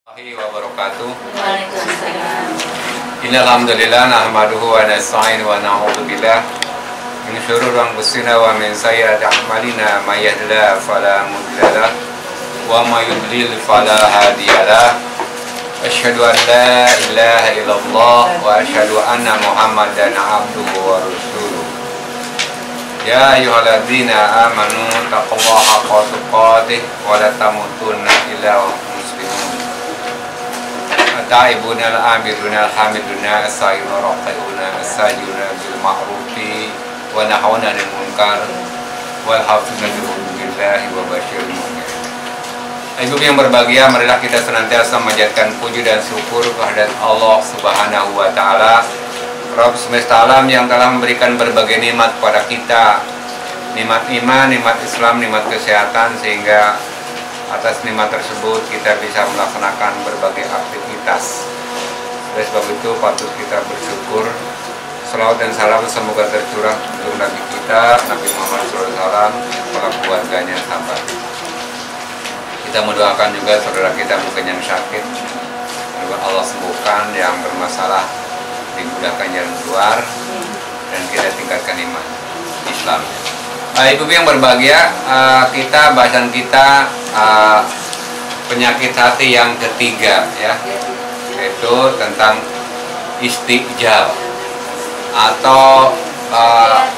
Wabarakatuh. Waalaikumsalam. Innalhamdulillah nahmaduhu wa nasta'inu wa na'udzu billah min syururi anfusina wa min sayyiati a'malina may yahdihillahu fala mudilla lahu wa may yudlil fala hadiya lahu. Asyhadu an la ilaha illallah wa asyhadu anna Muhammadan abduhu wa rasuluh. Ya ayyuhalladzina amanu taqullaha haqqa tuqatih wa la tamutunna illa wa antum muslimun. Ta'ibuna al-amiduna al-hamiduna as-sayyuna raqiuna as-sajuna bil ma'rufi wa nahawna anil munkar wal hafizuna billahi wa basyiril mu'minin. Ibu yang berbahagia, marilah kita senantiasa memanjatkan puji dan syukur kehadirat Allah Subhanahu wa taala, Rabb semesta alam yang telah memberikan berbagai nikmat kepada kita. Nikmat iman, nikmat Islam, nikmat kesehatan, sehingga atas nikmat tersebut kita bisa melaksanakan berbagai aktivitas. Oleh sebab itu patut kita bersyukur. Salawat dan salam semoga tercurah untuk Nabi kita, Nabi Muhammad SAW, para keluarganya, sahabat. Kita mendoakan juga saudara kita mungkin yang sakit, semoga Allah sembuhkan, yang bermasalah dimudahkan jalan keluar, dan kita tingkatkan iman Islam. Ibu yang berbahagia, bahasan kita penyakit hati yang ketiga, ya, yaitu tentang istiqjal atau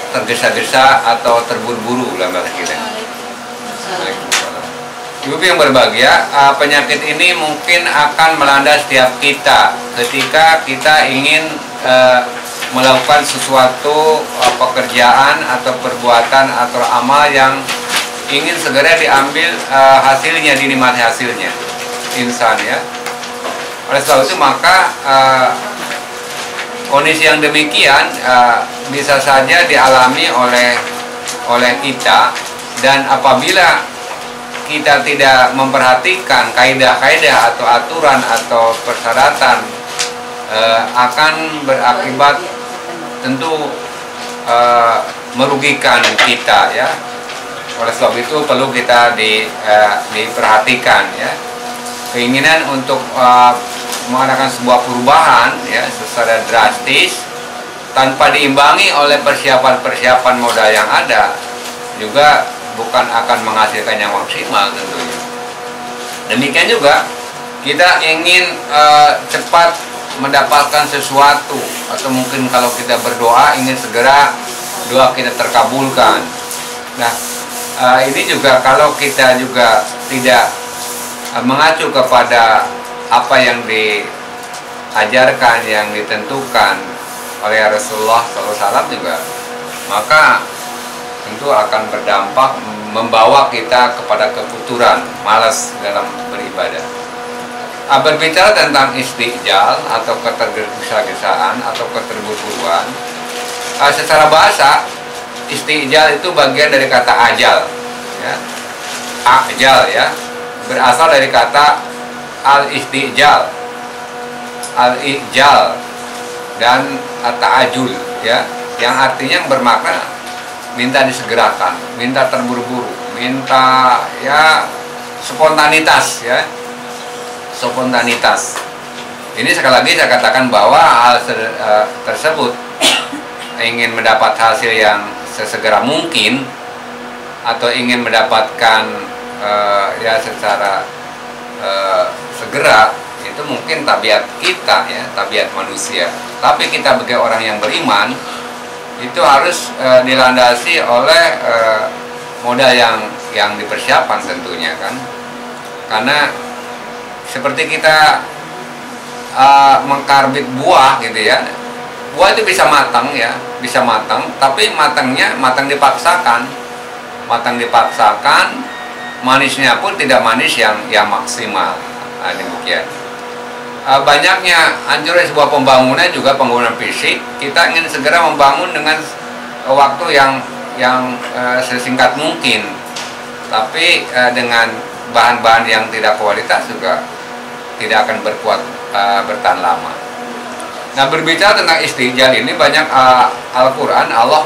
tergesa-gesa atau terburu-buru dalam bahasa kita. Ibu yang berbahagia, penyakit ini mungkin akan melanda setiap kita ketika kita ingin melakukan sesuatu pekerjaan atau perbuatan atau amal yang ingin segera diambil hasilnya, dinikmati hasilnya insan, ya. Oleh sebab itu maka kondisi yang demikian bisa saja dialami oleh kita, dan apabila kita tidak memperhatikan kaidah-kaidah atau aturan atau persyaratan akan berakibat tentu merugikan kita, ya. Oleh sebab itu perlu kita diperhatikan, ya. Keinginan untuk mengadakan sebuah perubahan, ya, secara drastis tanpa diimbangi oleh persiapan-persiapan modal yang ada juga bukan akan menghasilkan yang maksimal tentunya. Demikian juga kita ingin cepat mendapatkan sesuatu, atau mungkin kalau kita berdoa ingin segera doa kita terkabulkan. Nah, ini juga kalau kita juga tidak mengacu kepada apa yang diajarkan, yang ditentukan oleh Rasulullah SAW juga, maka tentu akan berdampak membawa kita kepada kefuturan, malas dalam beribadah. Berbicara tentang istiqjal atau ketergesa-gesaan atau keterburu-buruan, secara bahasa istiqjal itu bagian dari kata ajal, ya. Ajal, ya, berasal dari kata al-istiqjal, al-ijal dan ta'ajul, ya, yang artinya bermakna minta disegerakan, minta terburu-buru, minta, ya, spontanitas, ya. Spontanitas. Ini sekali lagi saya katakan bahwa hal tersebut ingin mendapat hasil yang sesegera mungkin atau ingin mendapatkan ya secara segera, itu mungkin tabiat kita, ya, tabiat manusia. Tapi kita sebagai orang yang beriman itu harus dilandasi oleh modal yang dipersiapkan tentunya, kan. Karena seperti kita mengkarbit buah, gitu, ya. Buah itu bisa matang, ya, bisa matang, tapi matang dipaksakan. Matang dipaksakan, manisnya pun tidak manis yang maksimal. Nah, demikian. Banyaknya hancurnya sebuah pembangunan, juga pembangunan fisik, kita ingin segera membangun dengan waktu yang sesingkat mungkin, tapi dengan bahan-bahan yang tidak kualitas juga tidak akan bertahan lama. Nah, berbicara tentang istiqjal ini, banyak Al-Quran Allah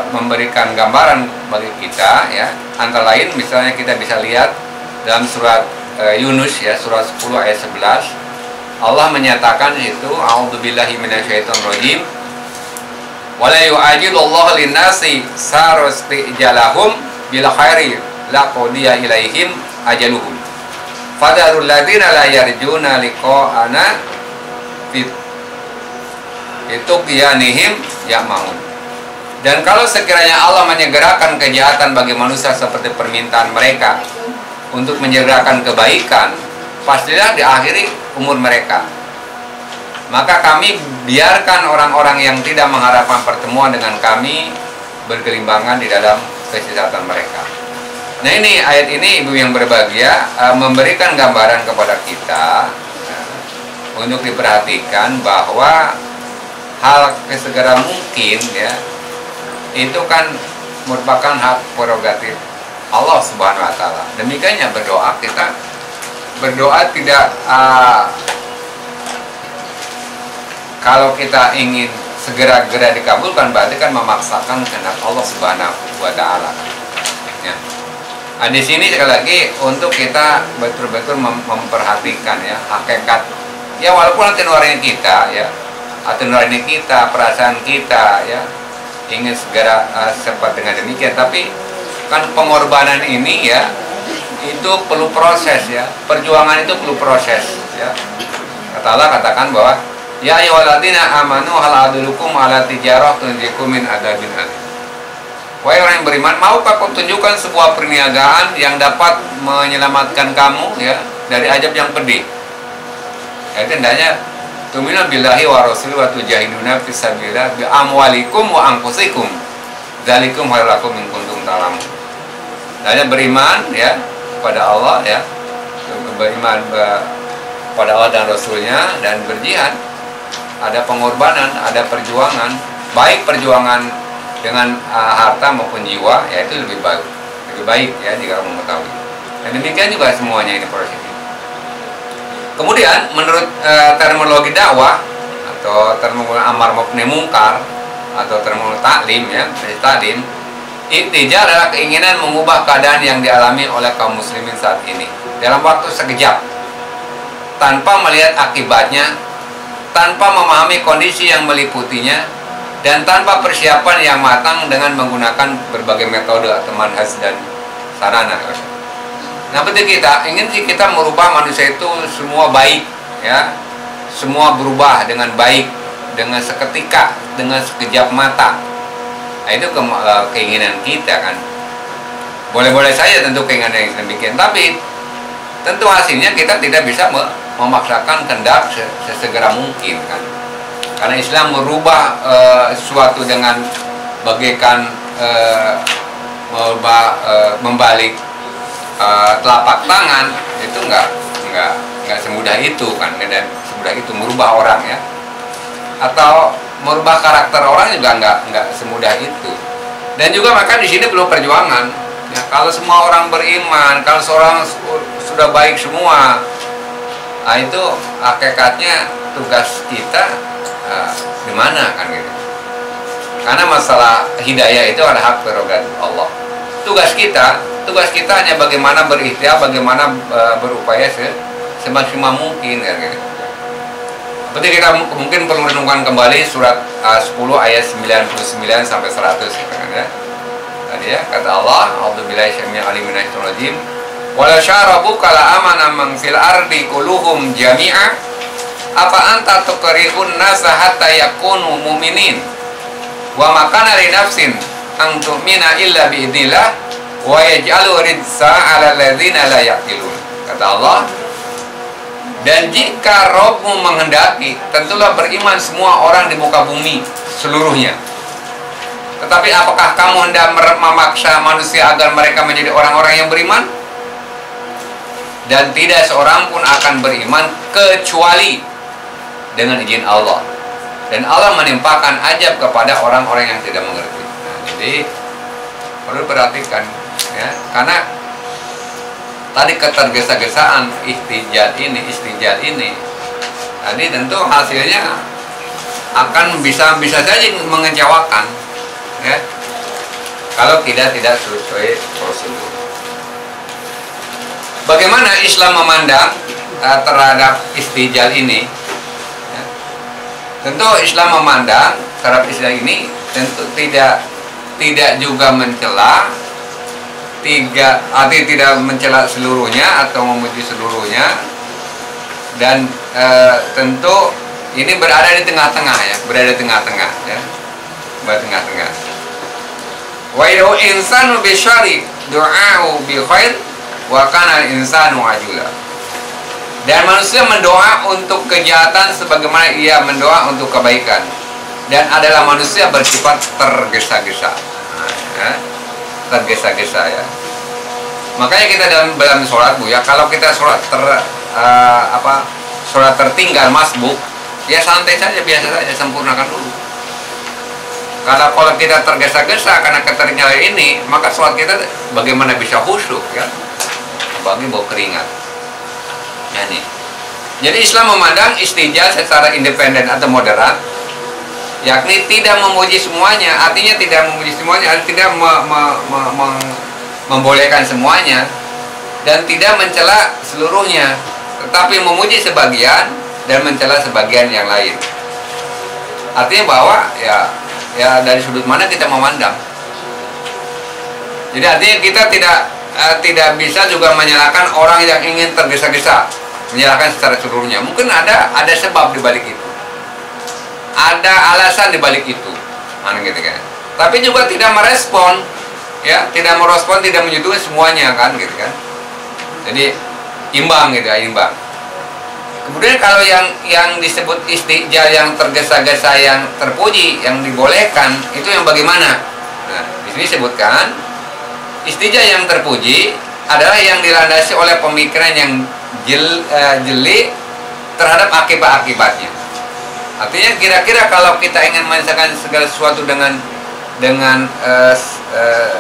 memberikan gambaran bagi kita, ya. Antara lain misalnya kita bisa lihat dalam surat Yunus ya, surah 10 ayat 11. Allah menyatakan itu, a'udzubillahi minasyaitonirrajim. Wala yu'ajilullahu lin-nasi sarast'ijalahum bil khairi laqodiya ilaihim ajaluhum. Fadarul ladzina la yarjuna liqa'ana fit tughyanihim ya'maun. Dan kalau sekiranya Allah menyegerakan kejahatan bagi manusia seperti permintaan mereka untuk menyegerakan kebaikan, pastilah diakhiri umur mereka. Maka kami biarkan orang-orang yang tidak mengharapkan pertemuan dengan kami bergelimbangan di dalam kesesatan mereka. Nah, ini ayat ini, ibu yang berbahagia, memberikan gambaran kepada kita untuk diperhatikan bahwa hal sesegera mungkin ya, itu kan merupakan hak prerogatif Allah Subhanahu wa taala. Demikiannya berdoa, kita berdoa tidak kalau kita ingin segera-gera dikabulkan, berarti kan memaksakan kehendak Allah Subhanahu wa taala. Ya. Nah, di sini sekali lagi untuk kita betul-betul memperhatikan ya hakikat. Ya, walaupun hati nurani kita ya, hati nurani kita, perasaan kita ya ingin segera cepat dengan demikian, tapi kan pengorbanan ini ya itu perlu proses ya, perjuangan itu perlu proses ya. Kata Allah katakan bahwa ya ayyuhalladzina amanu hal adullukum ala tijarah tunjikum min adzabin alim. Wahai orang yang beriman, maukah aku tunjukkan sebuah perniagaan yang dapat menyelamatkan kamu ya dari azab yang pedih. Ya, tandanya tu'minuna billahi wa rasulihi wa tujahiduna fi sabilillah bi amwalikum wa anfusikum. Dzalikum khairul lakum in kuntum ta'lamun. Tandanya beriman ya kepada Allah ya, beriman kepada Allah dan Rasulnya, dan berjihad. Ada pengorbanan, ada perjuangan, baik perjuangan dengan harta maupun jiwa, ya itu lebih baik ya jika kamu mengetahui. Dan demikian juga semuanya ini proses. Kemudian menurut terminologi dakwah atau terminologi amar ma'ruf nahi munkar atau terminologi taklim ya, taklim, iktijal adalah keinginan mengubah keadaan yang dialami oleh kaum muslimin saat ini dalam waktu sekejap, tanpa melihat akibatnya, tanpa memahami kondisi yang meliputinya, dan tanpa persiapan yang matang dengan menggunakan berbagai metode atau manhaj dan sarana. Nah, penting kita ingin sih kita merubah manusia itu semua baik ya, semua berubah dengan baik, dengan seketika, dengan sekejap mata. Nah, itu keinginan kita kan. Boleh-boleh saja tentu keinginan yang demikian, tapi tentu hasilnya kita tidak bisa memaksakan kehendak sesegera mungkin kan. Karena Islam merubah sesuatu dengan bagaikan membalik telapak tangan, itu nggak semudah itu kan, dan semudah itu merubah orang ya, atau merubah karakter orang juga nggak semudah itu. Dan juga maka di sini perlu perjuangan ya. Kalau semua orang beriman, kalau seorang sudah baik semua, nah itu hakikatnya tugas kita di mana kan gitu. Karena masalah hidayah itu ada hak prerogatif Allah. Tugas kita hanya bagaimana berikhtiar, bagaimana berupaya semaksimal mungkin kan gitu. Seperti kita mungkin perlu renungkan kembali surat 10 ayat 99 sampai 100 gitu kan ya. Tadi ya kata Allah, a'udzubillahi syaitonir rajim minasyaitonir rajim. Wala syarabuka la amana man fil ardi kulluhum jami'a apa anta tukrihun nasa hatta yakunu mu'minin wa makana li nafsin an tu'mina illa bi'idillah wa yaj'alu ridsa 'ala alladzina la yaqilun. Kata Allah, dan jika Rabbmu menghendaki, tentulah beriman semua orang di muka bumi seluruhnya. Tetapi apakah kamu hendak memaksa manusia agar mereka menjadi orang-orang yang beriman? Dan tidak seorang pun akan beriman kecuali dengan izin Allah. Dan Allah menimpakan ajab kepada orang-orang yang tidak mengerti. Nah, jadi perlu perhatikan ya, karena tadi ketergesa-gesaan istijal ini tadi tentu hasilnya akan bisa saja mengecewakan ya, kalau tidak sesuai prosedur. Bagaimana Islam memandang terhadap istijal ini? Ya. Tentu Islam memandang terhadap istijal ini tentu tidak juga mencela, tidak mencela seluruhnya atau memuji seluruhnya, dan tentu ini berada di tengah-tengah ya, berada di tengah-tengah ya, berada di tengah-tengah. Wa idau insanu bi syarri du'a'u bi khair wa kana al-insanu ajula. Dan manusia mendoa untuk kejahatan sebagaimana ia mendoa untuk kebaikan, dan adalah manusia bersifat tergesa-gesa. Ya, tergesa-gesa ya. Makanya kita dalam sholat Bu ya, kalau kita sholat sholat tertinggal masbuk, ya santai saja, biasa saja, sempurnakan dulu. Kalau kita tergesa-gesa karena ketertinggalan ini, maka sholat kita bagaimana bisa khusyuk ya? Bagi bau keringat. Ya nih. Jadi Islam memandang istijal secara independen atau moderat, yakni tidak memuji semuanya, artinya tidak memuji semuanya, tidak membolehkan semuanya, dan tidak mencela seluruhnya, tetapi memuji sebagian dan mencela sebagian yang lain. Artinya bahwa ya dari sudut mana kita memandang. Jadi artinya kita tidak bisa juga menyalahkan orang yang ingin tergesa-gesa, menyalahkan secara seluruhnya. Mungkin ada sebab di balik itu, ada alasan di balik itu, gitu kan. Tapi juga tidak merespon, ya, tidak merespon, tidak menyetujui semuanya kan, gitu kan. Jadi imbang gitu ya, imbang. Kemudian kalau yang disebut istijal yang tergesa-gesa, yang terpuji, yang dibolehkan, itu yang bagaimana? Nah, di sini sebutkan istijal yang terpuji adalah yang dilandasi oleh pemikiran yang jeli terhadap akibat-akibatnya. Artinya kira-kira kalau kita ingin menyelesaikan segala sesuatu dengan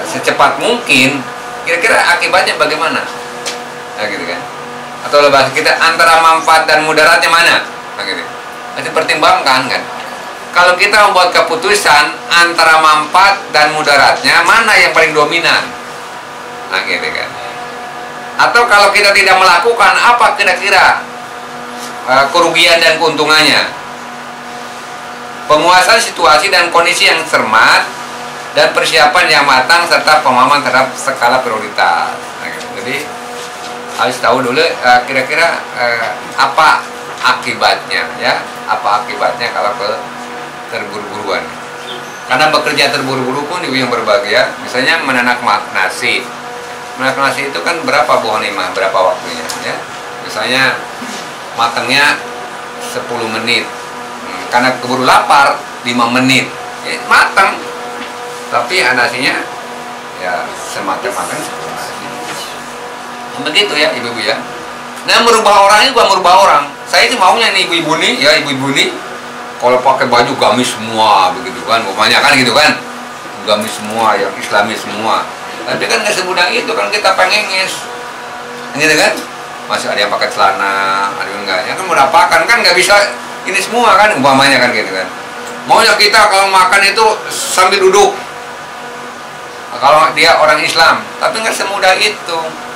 secepat mungkin, kira-kira akibatnya bagaimana? Nah, gitu kan? Atau lebih kita antara manfaat dan mudaratnya mana? Nah, gitu. Nanti pertimbangkan kan. Kalau kita membuat keputusan antara manfaat dan mudaratnya, mana yang paling dominan? Nah, gitu kan. Atau kalau kita tidak melakukan, apa kira-kira kerugian dan keuntungannya? Penguasaan situasi dan kondisi yang cermat, dan persiapan yang matang, serta pemahaman terhadap skala prioritas. Nah, gitu. Jadi harus tahu dulu kira-kira apa akibatnya ya, apa akibatnya kalau terburu-buruan. Karena bekerja terburu-buru pun yang berbahagia. Misalnya menanak nasi. Menanak nasi itu kan berapa Bu Hanimah, berapa waktunya ya? Misalnya matangnya 10 menit. Karena keburu lapar 5 menit. Ya, matang. Tapi nasinya ya semacam-macam nasi. Begitu ya ibu-ibu ya. Nah, merubah orang itu bukan merubah orang. Saya itu maunya nih ibu-ibu nih ya, ibu-ibu nih kalau pakai baju gamis semua begitu kan, umumnya kan gitu kan, gamis semua, yang islami semua. Tapi kan nggak semudah itu kan, kita pengenges gitu kan. Masih ada yang pakai celana, ada yang enggak, ya kan mendapatkan kan nggak bisa ini semua kan, umpamanya kan gitu kan. Maunya kita kalau makan itu sambil duduk, kalau dia orang Islam, tapi nggak semudah itu.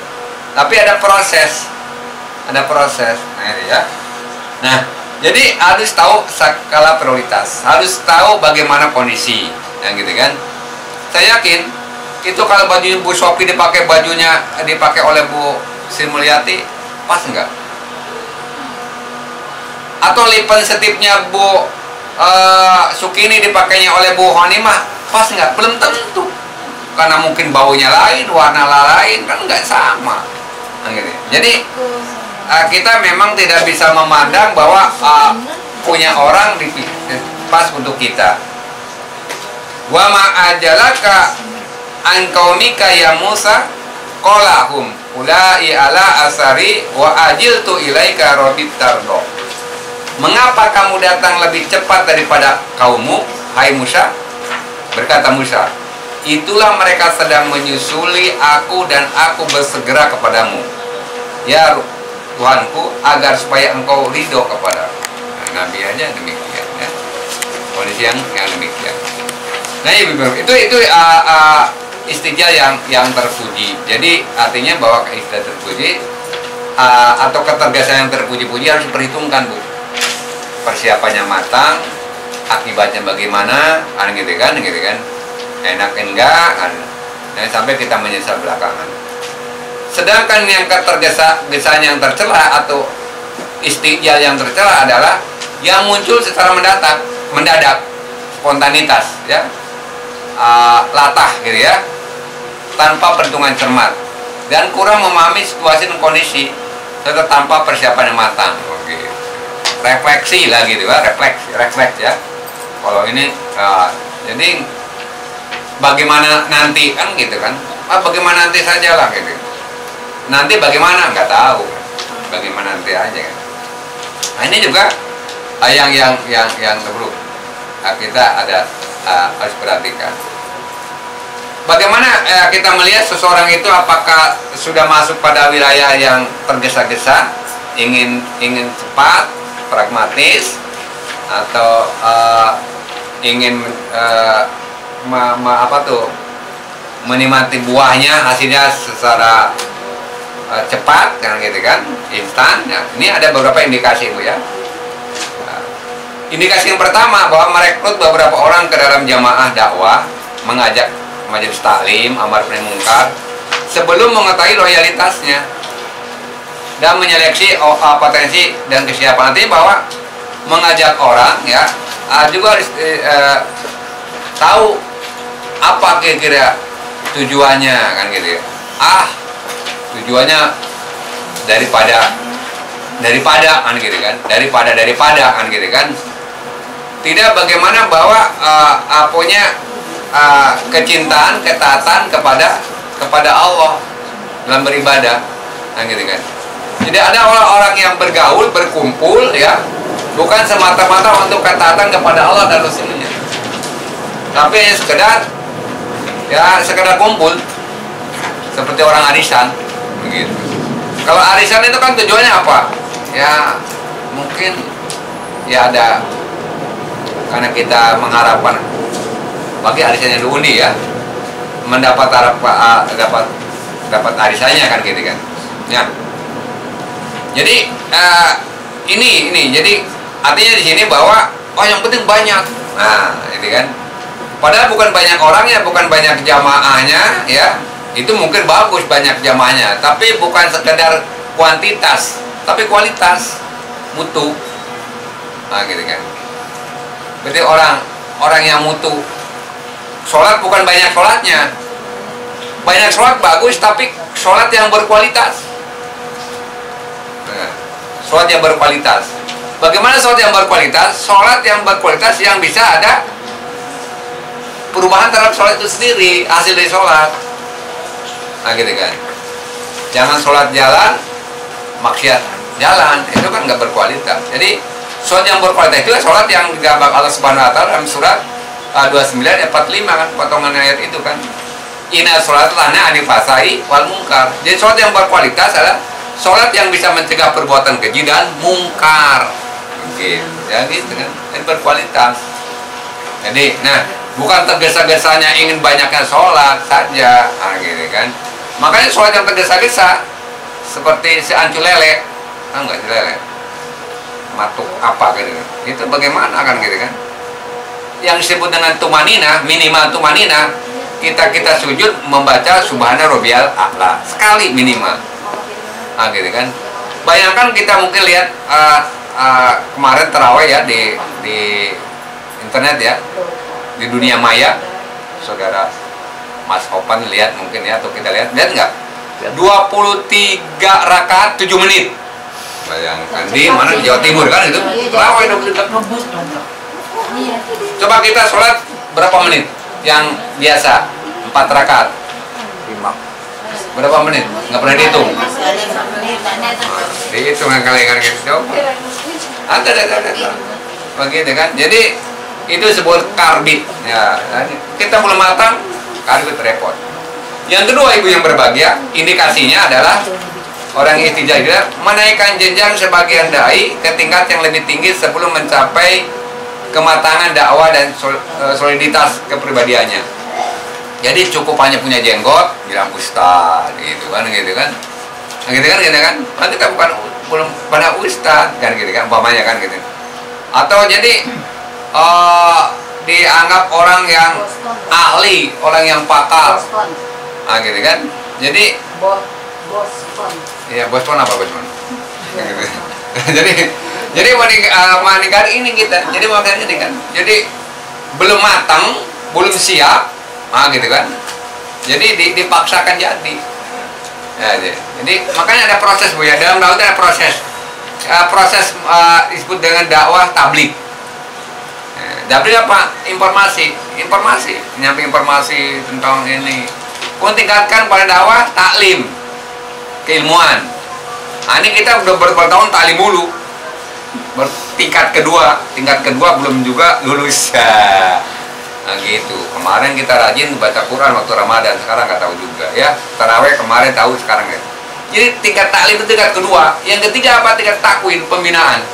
Tapi ada proses, nah ini ya. Nah, jadi harus tahu skala prioritas, harus tahu bagaimana kondisi, yang gitu kan. Saya yakin itu kalau baju Bu Sophie dipakai oleh Bu Sri Mulyati, pas enggak? Atau lipan setipnya Bu Sukini dipakainya oleh Bu Hanimah, pas enggak? Belum tentu, karena mungkin baunya lain, warna lain, kan enggak sama. Nah, gitu. Jadi kita memang tidak bisa memandang bahwa punya orang pas untuk kita. Wa ma'ajalaka an qaumika ya Musa qalahum ulai ala asari wa ajiltu ilaika rabit tardo. Mengapa kamu datang lebih cepat daripada kaummu, hai Musa? Berkata Musa, itulah mereka sedang menyusuli aku dan aku bersegera kepadamu, ya Tuhanku, agar supaya engkau ridho kepada. Nah, Nabi aja demikian ya. Kondisi yang demikian. Nah, itu istijal yang terpuji. Jadi artinya bahwa istijal terpuji atau ketergesan yang terpuji-puji harus diperhitungkan, Bu. Persiapannya matang, akibatnya bagaimana, gitu kan, enak enggak, dan sampai kita menyesal belakangan. Sedangkan yang ketergesa-gesaan yang tercela atau istijal yang tercela adalah yang muncul secara mendadak, spontanitas, ya, latah, gitu ya, tanpa perhitungan cermat dan kurang memahami situasi dan kondisi serta tanpa persiapan yang matang. Oke. Refleksi lah gitu ya, refleks ya. Kalau ini jadi bagaimana nanti kan gitu kan? Bagaimana nanti saja lah gitu. Nanti bagaimana nggak tahu. Bagaimana nanti aja kan. Nah, ini juga yang perlu kita harus perhatikan. Bagaimana kita melihat seseorang itu apakah sudah masuk pada wilayah yang tergesa-gesa, ingin cepat, pragmatis, atau ingin menikmati buahnya, hasilnya secara cepat, kan gitu kan, instan. Nah, ini ada beberapa indikasi, Bu ya. Indikasi yang pertama bahwa merekrut beberapa orang ke dalam jamaah dakwah, mengajak majelis taklim, amar ma'ruf munkar, sebelum mengetahui loyalitasnya dan menyeleksi potensi dan kesiapan. Nanti bahwa mengajak orang ya juga harus tahu apa kira-kira tujuannya, kan gitu ya. Tujuannya daripada kan gitu kan, daripada kan gitu kan. Tidak bagaimana bahwa kecintaan, ketaatan kepada Allah dalam beribadah, kan gitu kan. Jadi ada orang-orang yang bergaul, berkumpul ya, bukan semata-mata untuk ketaatan kepada Allah dan Rasulnya, tapi sekedar kumpul seperti orang arisan begitu. Kalau arisan itu kan tujuannya apa? Ya mungkin ya ada karena kita mengharapkan bagi arisannya diundi ya, mendapat dapat arisannya, kan gitu kan. Ya. Jadi ini jadi artinya di sini bahwa yang penting banyak. Nah, itu kan. Padahal bukan banyak orangnya, bukan banyak jamaahnya ya. Itu mungkin bagus banyak jamaahnya, tapi bukan sekedar kuantitas, tapi kualitas, mutu. Nah, gitu kan. Berarti orang yang mutu. Sholat bukan banyak sholatnya, banyak sholat bagus, tapi sholat yang berkualitas. Sholat yang berkualitas. Bagaimana sholat yang berkualitas? Sholat yang berkualitas yang bisa ada perubahan terhadap sholat itu sendiri, hasil dari sholat. Nah gitu kan. Jangan sholat jalan, maksiat jalan, itu kan nggak berkualitas. Jadi sholat yang berkualitas itu sholat yang digambar Allah Subhanahu Wa Taala dalam surat 29 ayat 45 kan, potongan ayat itu kan. Inna sholat lana anifasai wal munkar. Jadi sholat yang berkualitas adalah sholat yang bisa mencegah perbuatan keji dan mungkar. Oke, ya gitu kan. Ini berkualitas. Jadi, bukan tergesa-gesanya ingin banyaknya sholat saja, gitu kan. Makanya sholat yang tergesa-gesa seperti si ancu lele, tahu nggak si lele? Matuk apa gitu. Itu bagaimana kan gitu kan? Yang disebut dengan tumanina, minimal tumanina, kita sujud membaca subhana rabbiyal a'la sekali minimal. Nah, gitu kan. Bayangkan kita mungkin lihat kemarin tarawih ya di internet ya, di dunia maya, saudara Mas Opan lihat mungkin ya, atau kita lihat nggak? 23 rakaat 7 menit. Bayangkan di mana, di Jawa Timur kan itu tarawih 23. Coba kita sholat berapa menit? Yang biasa 4 rakaat 5. Berapa menit? Nggak pernah dihitung. Dihitung kan kalian gitu. Ada. Begitu kan. Jadi itu sebuah karbit. Ya, kita belum matang, karbit repot. Yang kedua, ibu yang berbahagia, indikasinya adalah orang istijab menaikkan jenjang sebagian dai ke tingkat yang lebih tinggi sebelum mencapai kematangan dakwah dan soliditas kepribadiannya. Jadi cukup hanya punya jenggot, bilang ustaz, gitu kan. Nah, gitu kan, nah, kita belum pada ustadz kan gitu kan, umpamanya kan gitu. Atau jadi dianggap orang yang ahli, orang yang pakar, nah gitu kan. Jadi ya bospon apa bospon? jadi maningkat ini kita, jadi makanya ini kan, jadi belum matang, belum siap, nah gitu kan. Jadi dipaksakan jadi. Ya, jadi makanya ada proses Bu ya, dalam dakwah ada proses. Proses disebut dengan dakwah tabligh. Tabligh apa? Informasi, menyampaikan informasi tentang ini. Pun tingkatkan pada dakwah taklim, keilmuan. Nah, ini kita udah bertahun taklim dulu. Tingkat kedua belum juga lulus ya. Nah gitu. Kemarin kita rajin baca Quran waktu Ramadan, sekarang nggak tahu juga ya. Taraweh kemarin tahu, sekarang ya. Jadi tingkat taklim itu tingkat kedua. Yang ketiga apa? Tingkat takwin, pembinaan.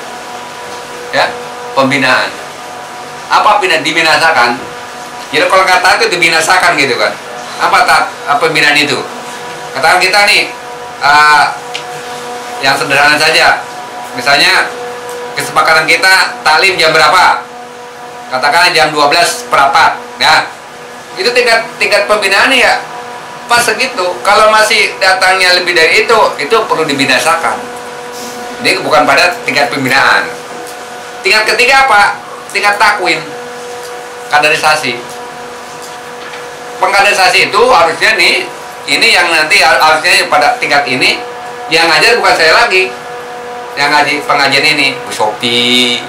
Ya, pembinaan. Apa dibinasakan? Jadi kalau kata itu dibinasakan gitu kan. Apa pembinaan itu? Katakan kita nih yang sederhana saja. Misalnya kesepakatan kita taklim jam berapa? Katakanlah jam 12:04 ya. Itu tingkat pembinaan ya pas segitu. Kalau masih datangnya lebih dari itu perlu dibinasakan. Ini bukan pada tingkat pembinaan. Tingkat ketiga apa? Tingkat takwin, kaderisasi. Pengkaderisasi itu harusnya nih, ini yang nanti harusnya pada tingkat ini yang ngajar bukan saya lagi. Yang ngaji pengajian ini Bu Sopi,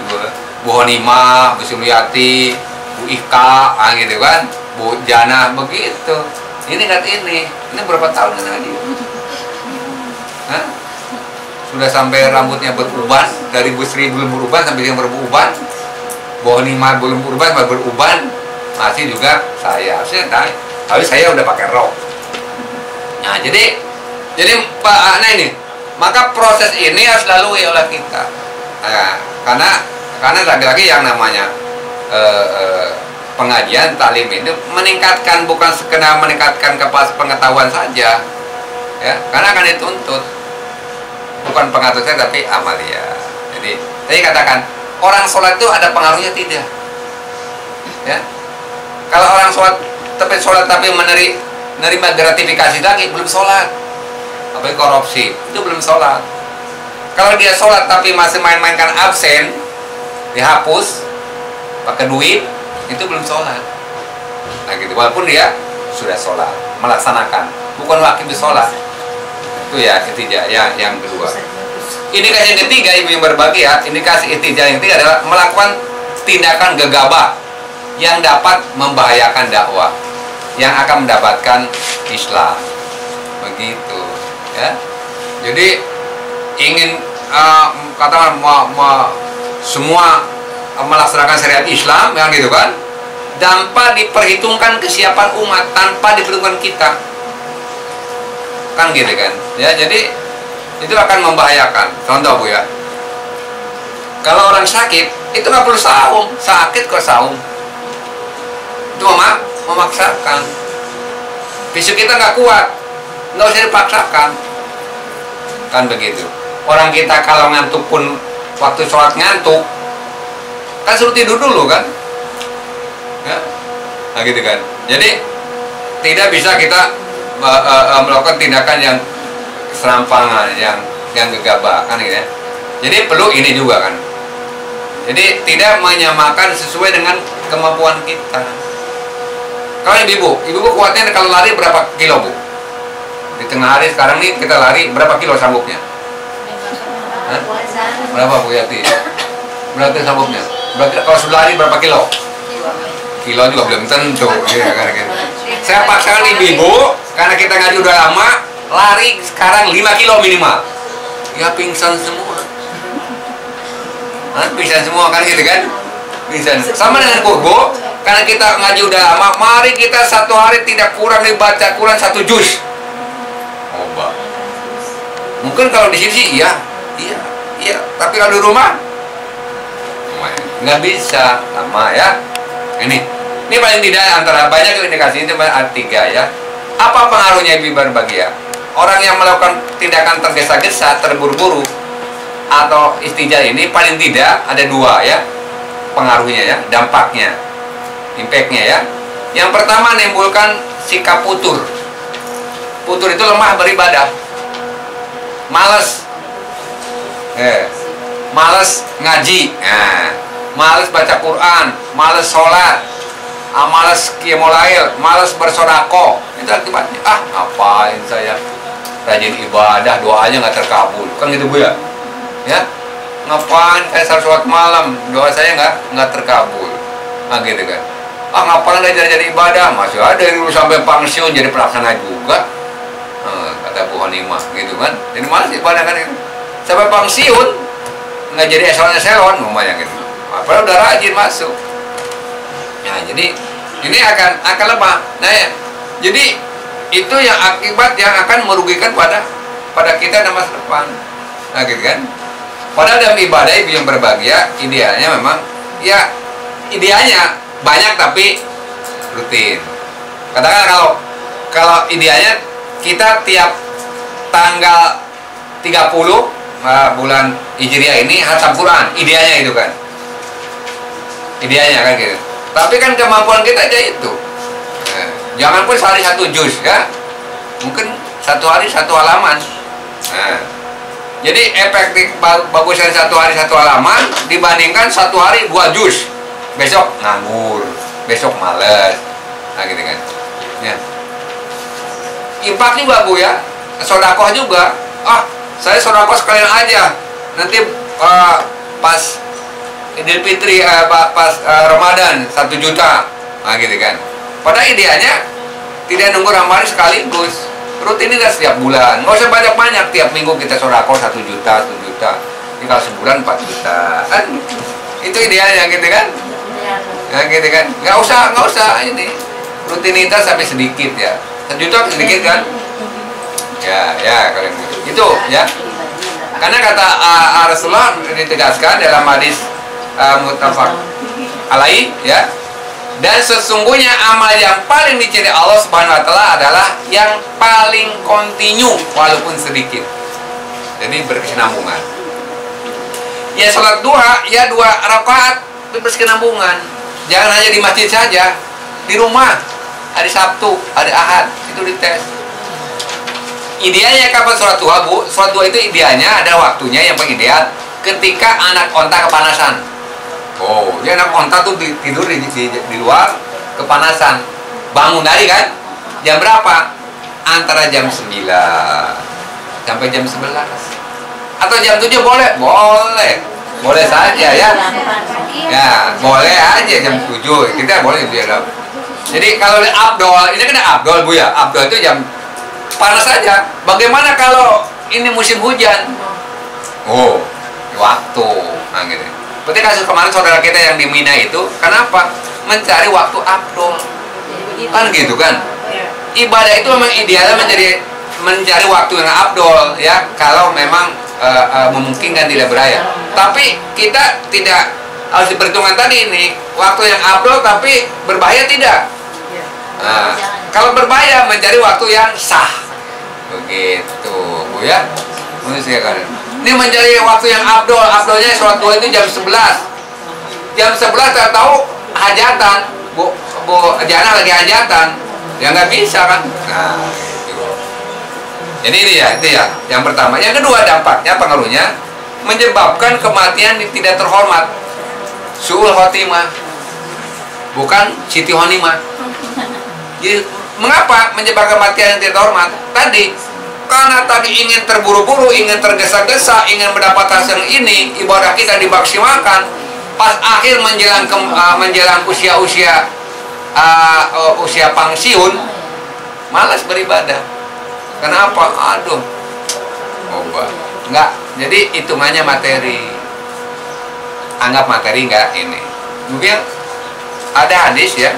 Bu Honima, Bu Suliati, Bu Ika, gitu kan, Bu Jana, begitu. Ini kan ini berapa tahun kan ngaji? Hah? Sudah sampai rambutnya beruban, dari Bu Sri belum beruban sampai yang beruban, Bu Honima belum beruban sampai beruban, masih juga saya. Tapi saya udah pakai rok. Nah jadi Pak, nah ini, maka proses ini harus dilalui oleh kita. Nah, karena lagi-lagi yang namanya pengajian taklim itu meningkatkan, bukan sekedar meningkatkan pengetahuan saja ya, karena akan dituntut bukan pengetahuan tapi amalia. Jadi tadi katakan orang sholat itu ada pengaruhnya tidak ya? Kalau orang sholat tapi menerima gratifikasi lagi, belum sholat. Apalagi korupsi, itu belum sholat. Kalau dia sholat tapi masih main-mainkan absen, dihapus pakai duit, itu belum sholat. Nah gitu, walaupun dia sudah sholat, melaksanakan, bukan wakil sholat. Itu ya ketiga, ya yang kedua. Indikasi yang ketiga, ibu yang berbagi ya, indikasi ketiga yang ketiga adalah melakukan tindakan gegabah yang dapat membahayakan dakwah, yang akan mendapatkan Islam. Begitu ya. Jadi ingin katakan semua melaksanakan syariat Islam yang gitu kan, tanpa diperhitungkan kesiapan umat, tanpa diperhitungkan kita kan gitu kan ya. Jadi itu akan membahayakan. Contoh Bu ya, kalau orang sakit itu nggak perlu saum, sakit kok saum, itu memaksakan. Fisik kita nggak kuat, nggak usah dipaksakan kan begitu. Orang kita kalau ngantuk pun, waktu sholat ngantuk kan suruh tidur dulu kan ya? Nah gitu kan. Jadi tidak bisa kita melakukan tindakan yang serampangan, yang gegabah kan gitu ya. Jadi perlu ini juga kan. Jadi tidak menyamakan sesuai dengan kemampuan kita. Kalau ibu kuatnya kalau lari berapa kilo Bu? Di tengah hari sekarang nih kita lari berapa kilo sanggupnya? Hah? Berapa Bu Yati? Berapa sanggupnya? Berarti kalau sudah lari berapa kilo? Kilo juga belum tentu ya, kan, gitu. Saya paksakan ibu karena kita ngaji udah lama, lari sekarang 5 kilo minimal. Ya pingsan semua. Hah? Pingsan semua kan gitu kan? Pingsan. Sama dengan Bu, karena kita ngaji udah lama, mari kita satu hari tidak kurang dibaca Quran 1 juz. Coba. Mungkin kalau di sini iya. Tapi kalau di rumah nggak bisa, lama ya. Ini paling tidak antara banyak indikasi itu ada 3 ya. Apa pengaruhnya ibu berbagi ya? orang yang melakukan tindakan tergesa-gesa, terburu-buru atau istijal ini paling tidak ada dua ya pengaruhnya ya, dampaknya, impactnya ya. Yang pertama menimbulkan sikap putur. Putur itu lemah beribadah, malas, malas ngaji, malas baca Quran, malas sholat, malas qiyamul lail, malas bersodako. Itu akibatnya. Ngapain saya rajin ibadah, doanya nggak terkabul, kan gitu Bu ya? Ya, ngapain saya sholat malam, doa saya nggak terkabul, gitu kan? Ngapain jadi ibadah, masih ada yang dulu sampai pensiun jadi pelaksana juga, kata Bu Honimah, gitu kan? Jadi malas ibadah kan itu, sampai pensiun nggak jadi eselon lumayan gitu. Padahal udah rajin masuk. Nah, jadi ini akan lemah. Nah, ya, jadi itu yang akibat yang akan merugikan pada kita dan masa depan. Nah, gitu kan? Padahal dalam ibadah ibu yang berbahagia, idealnya memang ya idealnya banyak tapi rutin. Katakan kalau idealnya kita tiap tanggal 30 bulan Hijriah ini khatam Quran, idealnya itu kan. Idealnya kan gitu. Tapi kan kemampuan kita aja itu. Jangan pun sehari 1 juz ya. Mungkin satu hari 1 halaman. Jadi efektif bagusnya 1 hari 1 halaman dibandingkan 1 hari 2 juz. Besok nganggur, besok males. Nah gitu kan. Ya. Impak juga Bu ya. Sodakoh juga. Saya sodakoh sekalian aja. Nanti pas Idul Fitri pas Ramadan 1 juta. Nah gitu kan. Pada idealnya tidak nunggu Ramadan sekaligus. Rutinitas setiap bulan, nggak usah banyak-banyak. Tiap minggu kita sodako 1 juta, 1 juta. Ini kalau sebulan 4 juta, kan? Itu idealnya gitu kan? Ya gitu kan? Nggak usah ini. Rutinitas sampai sedikit ya. 1 juta sedikit kan? Ya kalian gitu ya. Karena kata Rasulullah ditegaskan dalam hadis muttafaq alaih ya. Dan sesungguhnya amal yang paling dicari Allah Subhanahu wa Ta'ala adalah yang paling kontinu walaupun sedikit. Jadi berkesinambungan. Ya sholat duha, ya 2 rakaat berkesinambungan. Jangan hanya di masjid saja, di rumah hari Sabtu, hari Ahad itu dites. Idealnya kapan sholat duha Bu? Sholat duha itu idealnya ada waktunya yang paling ideal ketika anak onta kepanasan. Dia anak onta tuh tidur di luar kepanasan. Bangun dari kan jam berapa? Antara jam 9 sampai jam 11. Atau jam 7 boleh? Boleh saja ya. Ya, boleh aja jam 7. Kita boleh biar. Jadi kalau Abdul, ini kan Abdul Bu ya. Abdul itu jam panas saja. Bagaimana kalau ini musim hujan? Waktu. Nah gitu. Berarti kasus kemarin saudara kita yang di Mina itu, kenapa? Mencari waktu afdol. Kan gitu kan? Ibadah itu memang idealnya mencari waktu yang afdol ya, kalau memang memungkinkan tidak beraya. Tapi kita tidak harus diperhitungkan tadi ini, waktu yang afdol tapi berbahaya tidak. Kalau berbahaya mencari waktu yang sah. Begitu, Bu ya. Manusia kan. Ini mencari waktu yang abdolnya sholat duha itu jam 11. Jam 11 saya tahu hajatan, Bu Jana lagi hajatan, ya nggak bisa kan? Nah, gitu. Jadi itu ya, yang pertama. Yang kedua dampaknya, pengaruhnya menyebabkan kematian yang tidak terhormat, su'ul khotimah, bukan Siti Honimah. Jadi, mengapa menyebabkan kematian yang tidak terhormat? Tadi karena tadi ingin terburu-buru, ingin tergesa-gesa, ingin mendapat hasil ini, ibadah kita dimaksimalkan. Pas akhir menjelang usia pensiun, malas beribadah. Kenapa? Enggak. Jadi hitungannya materi. Anggap materi enggak ini. Mungkin ada hadis ya,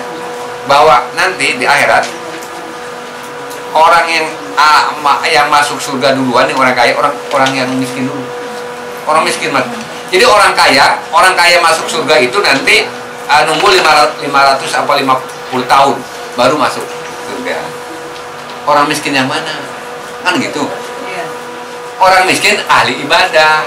bahwa nanti di akhirat orang yang masuk surga duluan yang orang kaya, orang yang miskin dulu. Orang miskin mas. Jadi orang kaya masuk surga itu nanti nunggu 500 apa 50 tahun baru masuk surga. Orang miskin yang mana? kan gitu. Orang miskin ahli ibadah,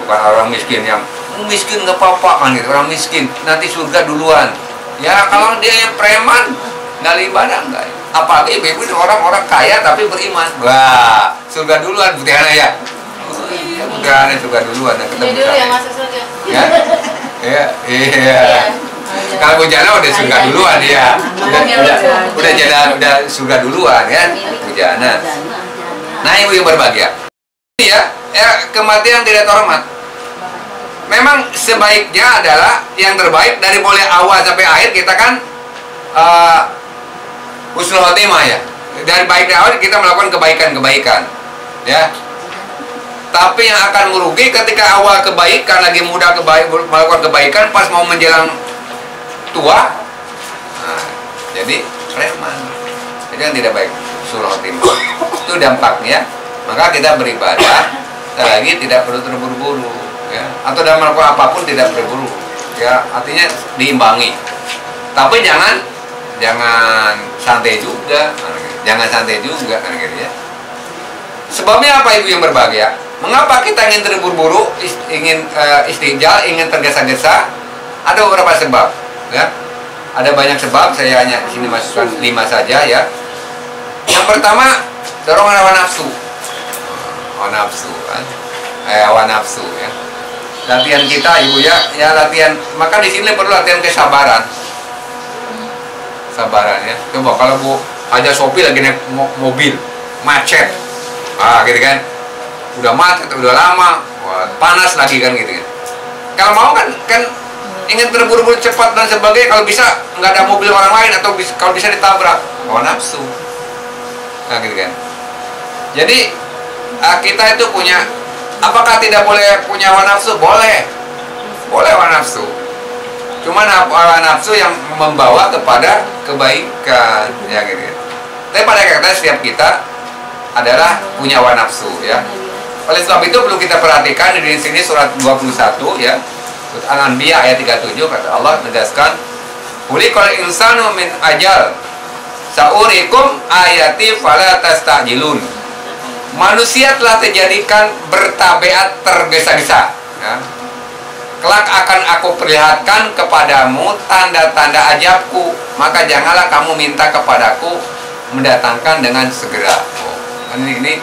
bukan orang miskin yang miskin nggak apa-apa kan gitu. Orang miskin nanti surga duluan. Ya kalau dia yang preman nggak ibadah enggak. Apalagi ibu orang-orang kaya tapi beriman. Wah, surga duluan Butiana ya. Oh, iya, Butiana surga duluan yang ketemu. Dulu yang masuk surga. Ya, iya. Kalau Bujana udah surga duluan ya. Udah surga duluan ya, Bujana. Nah, ibu yang berbahagia. Ya, kematian tidak terhormat. Memang sebaiknya adalah yang terbaik dari mulai awal sampai akhir kita kan husnul khotimah ya. Dari baik dari awal kita melakukan kebaikan-kebaikan, ya. Tapi yang akan merugi ketika awal kebaikan lagi muda melakukan kebaikan pas mau menjelang tua, nah, jadi preman. Jadi yang tidak baik husnul khotimah. Itu dampaknya. Maka kita beribadah lagi tidak perlu terburu-buru, ya. Atau dalam melakukan apapun tidak berburu, ya. Artinya diimbangi. Tapi jangan santai juga, gitu ya. Sebabnya apa ibu yang berbahagia? Mengapa kita ingin terburu-buru, ingin istijal, ingin tergesa-gesa? Ada beberapa sebab, ya. Ada banyak sebab. Saya hanya di sini masukkan 5 saja, ya. Yang pertama, dorongan hawa nafsu. Hawa nafsu ya. Latihan kita ibu ya latihan. Maka di sini perlu latihan kesabaran. Ya. Coba kalau Bu aja Sopi lagi naik mobil macet, gitu kan. Udah macet, udah lama, panas lagi kan gitu kan. Kalau mau kan ingin terburu-buru cepat dan sebagainya. Kalau bisa nggak ada mobil orang lain atau kalau bisa ditabrak, hawa nafsu. Nah gitu kan. Jadi kita itu punya, apakah tidak boleh punya hawa nafsu? Boleh hawa nafsu. Cuman hawa nafsu yang membawa kepada kebaikan, ya gitu. Tapi pada kata setiap kita adalah punya hawa nafsu, ya. Oleh sebab itu perlu kita perhatikan di sini surat 21 ya, surat Al-Anbiya ayat 37 kata Allah menegaskan, "Khuliqal insanu min ajal, sa'urikum ayati fala tastajilun." Manusia telah dijadikan bertabiat tergesa-gesa, ya. Kelak akan aku perlihatkan kepadamu tanda-tanda ajabku, maka janganlah kamu minta kepadaku mendatangkan dengan segera. Ini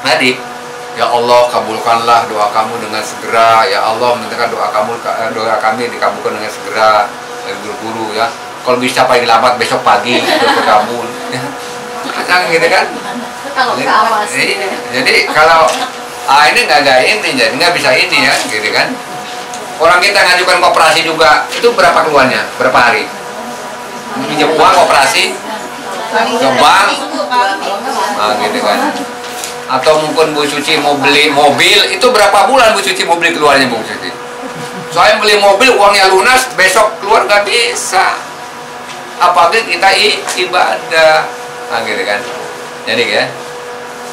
tadi, ya Allah kabulkanlah doa kamu dengan segera, ya Allah mintakan doa kami dikabulkan dengan segera, buru-buru ya. Kalau bisa paling lambat besok pagi berkabul, ya. Jangan gitu kan? Jadi kalau ini nggak bisa ini ya, gitu kan? Orang kita ngajukan koperasi juga, itu berapa keluarnya? Berapa hari? Pinjam uang koperasi, ke bank, gitu kan? Atau mungkin Bu Suci mau beli mobil, itu berapa bulan Bu Suci mau beli keluarnya Bu Suci? Soalnya beli mobil uangnya lunas, besok keluar nggak bisa. Apalagi kita ibadah, gitu kan? Jadi ya.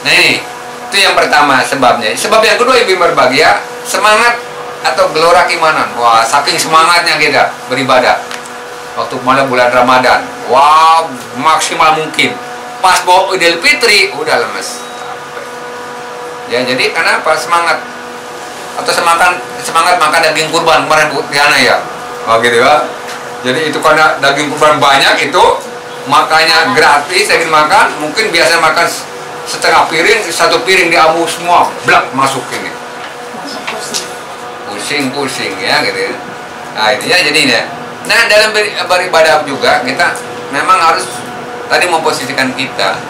Nah ini, itu yang pertama sebabnya. Sebab yang kedua ibu berbahagia, semangat atau gelora keimanan. Wah, saking semangatnya kita beribadah. Waktu malam bulan Ramadan, wah maksimal mungkin. Pas bawa Idul Fitri, udah lemes. Ya, jadi karena apa? Semangat. Atau semangat makan daging kurban kemarin Bu Tiana ya. Oh gitu ya. Jadi itu karena daging kurban banyak itu, makanya gratis saya ingin makan. Mungkin biasa makan setengah piring, 1 piring diambil semua, blak masuk ini. Pusing ya gitu ya. Nah ini ya jadinya. Nah dalam beribadah juga kita memang harus tadi memposisikan kita,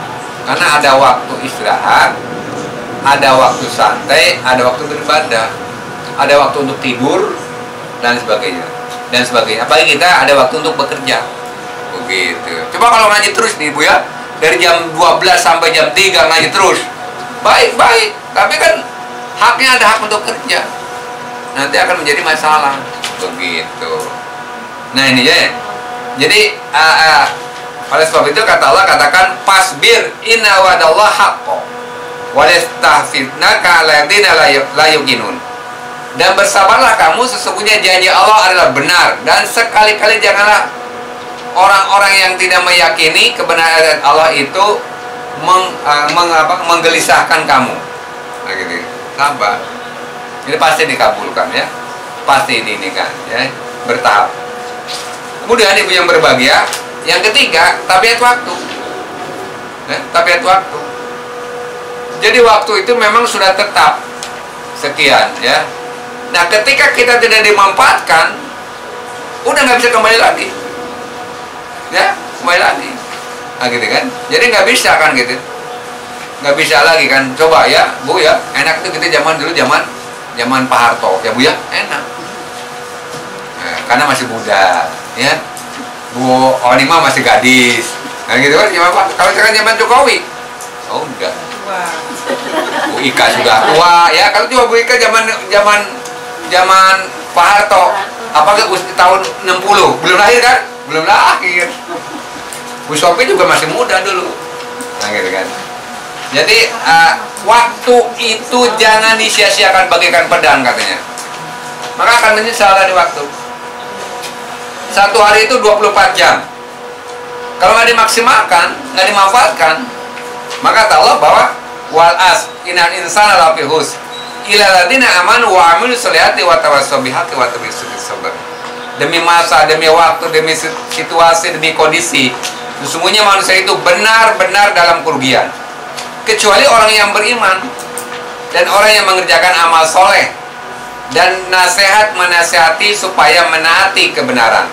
karena ada waktu istirahat, ada waktu santai, ada waktu beribadah, ada waktu untuk tidur dan sebagainya. Apalagi kita ada waktu untuk bekerja. Begitu. Coba kalau ngaji terus nih Bu ya, dari jam 12 sampai jam 3 ngaji terus, baik-baik, tapi kan haknya ada hak untuk kerja, nanti akan menjadi masalah. Begitu. Nah ini ya. Jadi oleh sebab itu kata Allah, katakan pasbir inna wa'dallah haqqo walastahfidnaka alladziina la yuqinun. Dan bersabarlah kamu, sesungguhnya janji Allah adalah benar, dan sekali-kali janganlah orang-orang yang tidak meyakini kebenaran Allah itu menggelisahkan kamu. Nah, gitu. Sabar. Ini pasti dikabulkan ya. Pasti diinikan ya, bertahap. Kemudian ibu yang berbahagia, yang ketiga, tabiat waktu. Ya, tabiat waktu. Jadi waktu itu memang sudah tetap sekian ya. Nah, ketika kita tidak dimanfaatkan, udah nggak bisa kembali lagi. Ya, kembali lagi. Nah, gitu kan. Jadi nggak bisa kan gitu. Nggak bisa lagi kan. Coba ya, Bu ya. Enak itu kita zaman dulu zaman Pak Harto. Ya Bu ya, enak. Nah, karena masih muda, ya. Bu Onima masih gadis. Nah, gitu kan. Kalau sekarang zaman Jokowi, oh enggak. Bu Ika sudah tua, ya. Kalau coba Bu Ika zaman Pak Harto, apakah tahun 60 belum lahir kan? Belum lahir. Bu Sophie juga masih muda dulu. Nah, gitu kan. Jadi waktu itu jangan disia-siakan bagaikan pedang katanya. Maka akan menyesal dari waktu. Satu hari itu 24 jam. Kalau nggak dimaksimalkan, nggak dimanfaatkan, maka kata Allah bahwa wal as innal insana lafi khusr illa alladziina amanu wa 'amilus sholihati wa tawassaw bil haqqi wa tawassaw bis sabr. Demi masa, demi waktu, demi situasi, demi kondisi, sesungguhnya manusia itu benar-benar dalam kerugian, kecuali orang yang beriman dan orang yang mengerjakan amal soleh dan menasehati supaya menaati kebenaran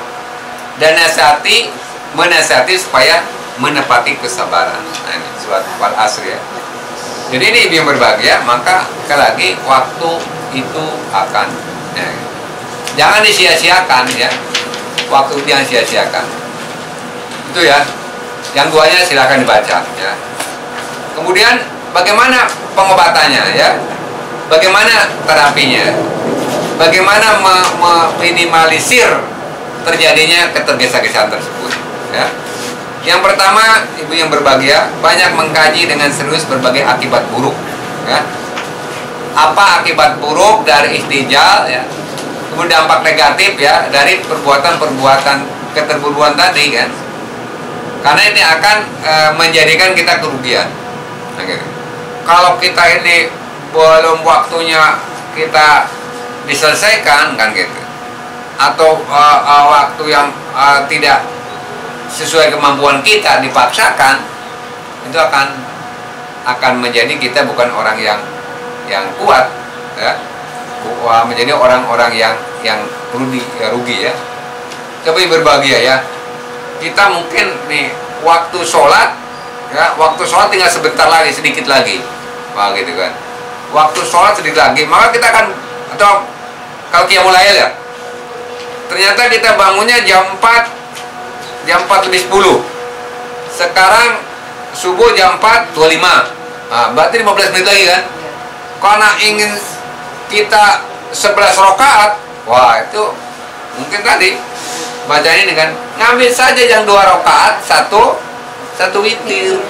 dan menasehati supaya menepati kesabaran. Nah, ini surat Wal Asr ya. Jadi ini ibu yang berbahagia, maka sekali lagi waktu itu akan ya, jangan disia-siakan ya. Waktu itu jangan sia-siakan. Itu ya. Yang duanya silakan dibaca ya. Kemudian bagaimana pengobatannya ya? Bagaimana terapinya? Bagaimana meminimalisir terjadinya ketergesa-gesaan tersebut ya? Yang pertama, ibu yang berbahagia, banyak mengkaji dengan serius berbagai akibat buruk ya. Apa akibat buruk dari ihtijal ya? Kemudian dampak negatif ya dari perbuatan-perbuatan keterburuan tadi kan? Karena ini akan menjadikan kita kerugian. Nah, gitu. Kalau kita ini belum waktunya kita diselesaikan kan gitu, atau waktu yang tidak sesuai kemampuan kita dipaksakan, itu akan menjadi kita bukan orang yang kuat ya, menjadi orang-orang yang rugi ya. Coba berbahagia ya, kita mungkin nih waktu sholat ya, waktu sholat tinggal sebentar lagi, sedikit lagi, wah gitu kan. Waktu sholat sedikit lagi, maka kita akan, atau kalau qiyamul lail ya, ternyata kita bangunnya jam 4 lebih 10. Sekarang subuh jam 4.25. Nah, berarti 15 menit lagi kan. Karena ingin kita 11 rakaat, wah itu mungkin tadi baca ini kan, ngambil saja yang 2 rakaat, satu witir.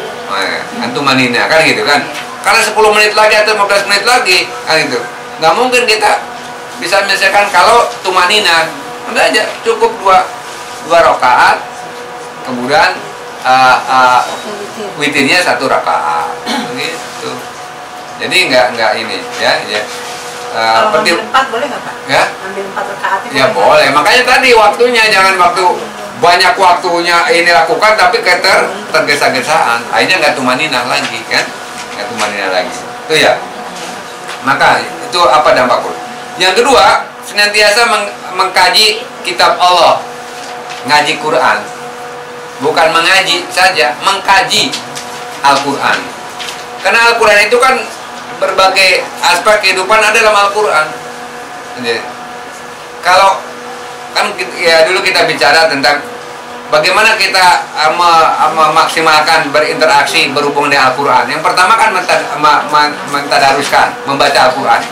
Antum manina kan gitu kan. Karena 10 menit lagi atau 15 menit lagi kan gitu. Nggak mungkin kita bisa menyelesaikan kalau tumanina. Udah aja cukup 2 rakaat. Kemudian witirnya 1 rakaat gitu. Jadi nggak ini ya. Kalau ambil 4 boleh nggak Pak? Ya? Ambil 4 rakaat itu ya boleh. Makanya tadi waktunya jangan waktu banyak waktunya ini lakukan tapi tergesa-gesaan. Akhirnya nggak tumaninah lagi kan? Nggak tumaninah lagi. Itu ya. Maka itu apa dampaknya? Yang kedua, senantiasa mengkaji kitab Allah, ngaji Quran. Bukan mengaji saja, mengkaji Al-Quran. Karena Al-Quran itu kan berbagai aspek kehidupan ada dalam Al-Quran. Kalau kan ya dulu kita bicara tentang bagaimana kita memaksimalkan berinteraksi berhubung dengan Al-Quran. Yang pertama kan mentadaruskan, membaca Al-Quran.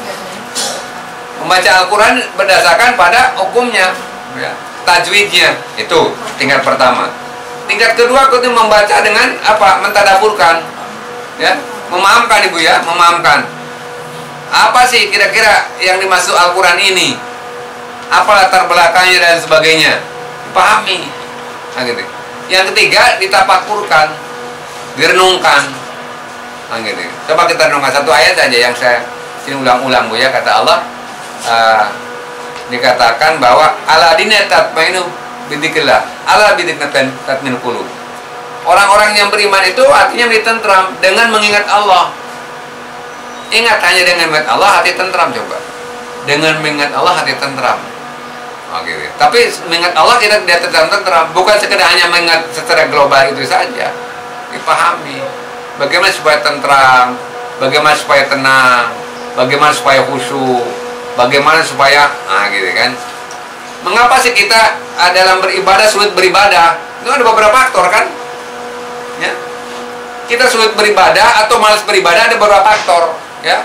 Membaca Al-Quran berdasarkan pada hukumnya, ya, tajwidnya, itu tingkat pertama. Tingkat kedua kita membaca dengan apa? Mentadaburkan, ya, memahamkan ibu ya, memahamkan. Apa sih kira-kira yang dimaksud Al-Quran ini? Apa latar belakangnya dan sebagainya? Dipahami. Nah, gitu. Yang ketiga ditafakurkan, direnungkan. Gitu. Coba kita renungkan satu ayat saja yang saya sini ulang-ulang Bu ya, kata Allah dikatakan bahwa aladina tatmainu bidzikrillah, ala bidzikrillah tatmainul qulub. Orang-orang yang beriman itu hatinya menjadi tentram dengan mengingat Allah. Ingat, hanya dengan mengingat Allah hati tentram. Coba dengan mengingat Allah hati tentram. Gitu. Tapi mengingat Allah kita tidak tentram, bukan sekedar hanya mengingat secara global itu saja. Dipahami bagaimana supaya tentram, bagaimana supaya tenang, bagaimana supaya khusyuk, bagaimana supaya gitu kan. Mengapa sih kita dalam beribadah sulit beribadah? Itu ada beberapa faktor kan ya. Kita sulit beribadah atau malas beribadah ada beberapa faktor ya.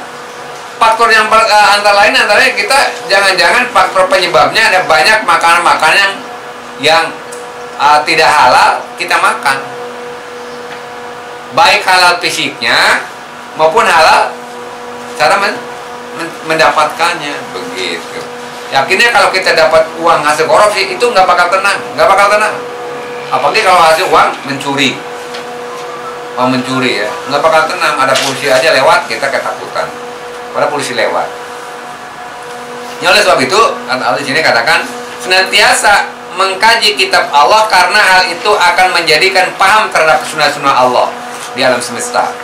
Faktor yang antara lain kita jangan-jangan faktor penyebabnya ada banyak makanan-makanan yang tidak halal kita makan, baik halal fisiknya maupun halal cara mendapatkannya begitu. Yakinnya kalau kita dapat uang hasil korupsi itu nggak bakal tenang. Apalagi kalau hasil uang mencuri ya, nggak bakal tenang. Ada polisi aja lewat kita ketakutan. Pada polisi lewat. Ya, oleh sebab itu Allah di sini katakan senantiasa mengkaji kitab Allah karena hal itu akan menjadikan paham terhadap sunnah-sunnah Allah di alam semesta,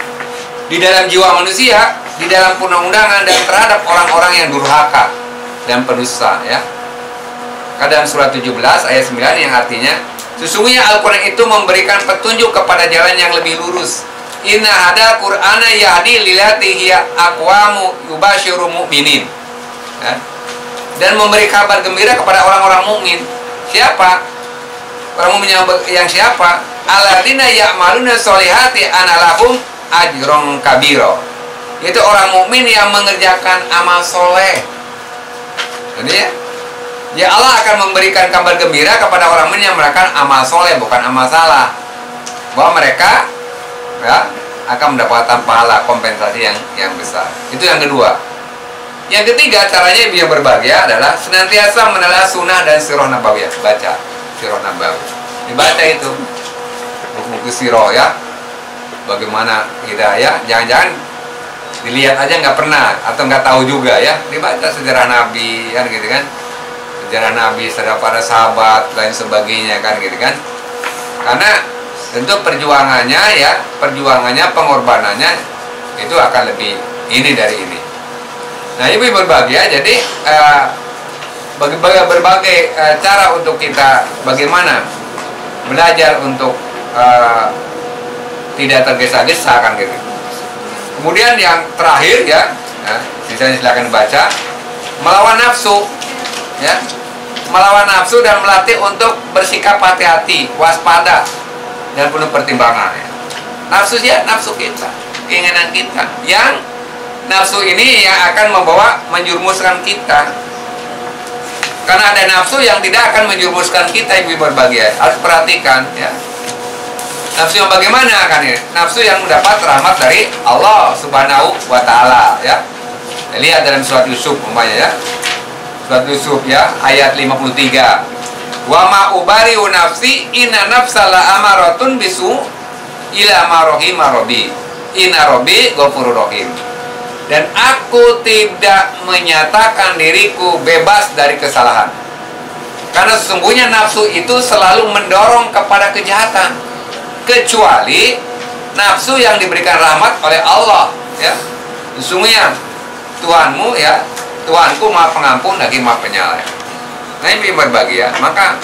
di dalam jiwa manusia, di dalam perundang-undangan dan terhadap orang-orang yang durhaka dan pendusta ya. Dalam surat 17 ayat 9 yang artinya sesungguhnya Al-Quran itu memberikan petunjuk kepada jalan yang lebih lurus. Inna hada Qur'ana yahdi lillati hiya aqwamu yubasyiru mu'minin ya. Dan memberi kabar gembira kepada orang-orang mukmin. Siapa? Orang mukmin yang siapa? Alladzina ya'maluna sholihati analahum ajrun kabiro. Yaitu orang mukmin yang mengerjakan amal soleh. Jadi ya Allah akan memberikan kabar gembira kepada orang mukmin yang melakukan amal soleh, bukan amal salah, bahwa mereka ya akan mendapatkan pahala kompensasi yang besar. Itu yang kedua. Yang ketiga, caranya biar berbahagia adalah senantiasa menelaah sunnah dan sirah nabawiyah. Baca sirah nabawi, dibaca itu buku-buku sirah ya, bagaimana hidayah. Jangan-jangan dilihat aja nggak pernah atau nggak tahu juga ya, dibaca sejarah Nabi kan gitu kan, sejarah Nabi, sejarah para sahabat lain sebagainya kan gitu kan. Karena tentu perjuangannya ya, pengorbanannya itu akan lebih ini dari ini. Nah, ini berbahagia. Jadi berbagai cara untuk kita bagaimana belajar untuk tidak tergesa-gesa kan gitu. Kemudian yang terakhir ya, sisanya silakan baca, melawan nafsu ya, melawan nafsu dan melatih untuk bersikap hati-hati, waspada dan penuh pertimbangan ya. Nafsu ya, nafsu kita, keinginan kita, yang nafsu ini yang akan menjurumuskan kita. Karena ada nafsu yang tidak akan menjurumuskan kita yang berbahagia. Harus perhatikan ya. Nafsu yang bagaimana kan ya? Nafsu yang mendapat rahmat dari Allah Subhanahu wa taala ya. Lihat dalam surat Yusuf umpamanya ya. Surat Yusuf ya, ayat 53. Wa ma ubari'u nafsi inna nafsa la amaratun bisu ila ma rahima rabbi inna rabbi ghafurur rahim. Dan aku tidak menyatakan diriku bebas dari kesalahan, karena sesungguhnya nafsu itu selalu mendorong kepada kejahatan, kecuali nafsu yang diberikan rahmat oleh Allah ya. Sesungguhnya Tuhanmu ya, Tuhanku Maha Pengampun lagi Maha Penyayang. Nah, ini berbahagia. Maka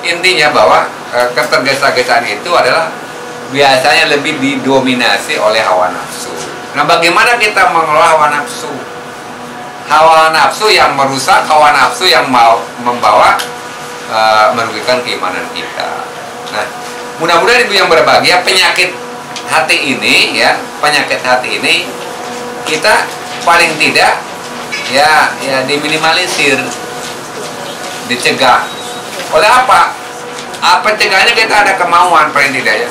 intinya bahwa ketergesa-gesaan itu adalah biasanya lebih didominasi oleh hawa nafsu. Nah, bagaimana kita mengelola hawa nafsu? Hawa nafsu yang merusak, hawa nafsu yang mau membawa merugikan keimanan kita. Nah, mudah-mudahan ibu yang berbahagia, penyakit hati ini ya, penyakit hati ini kita paling tidak ya diminimalisir, dicegah. Oleh apa? Pencegahannya kita ada kemauan paling tidak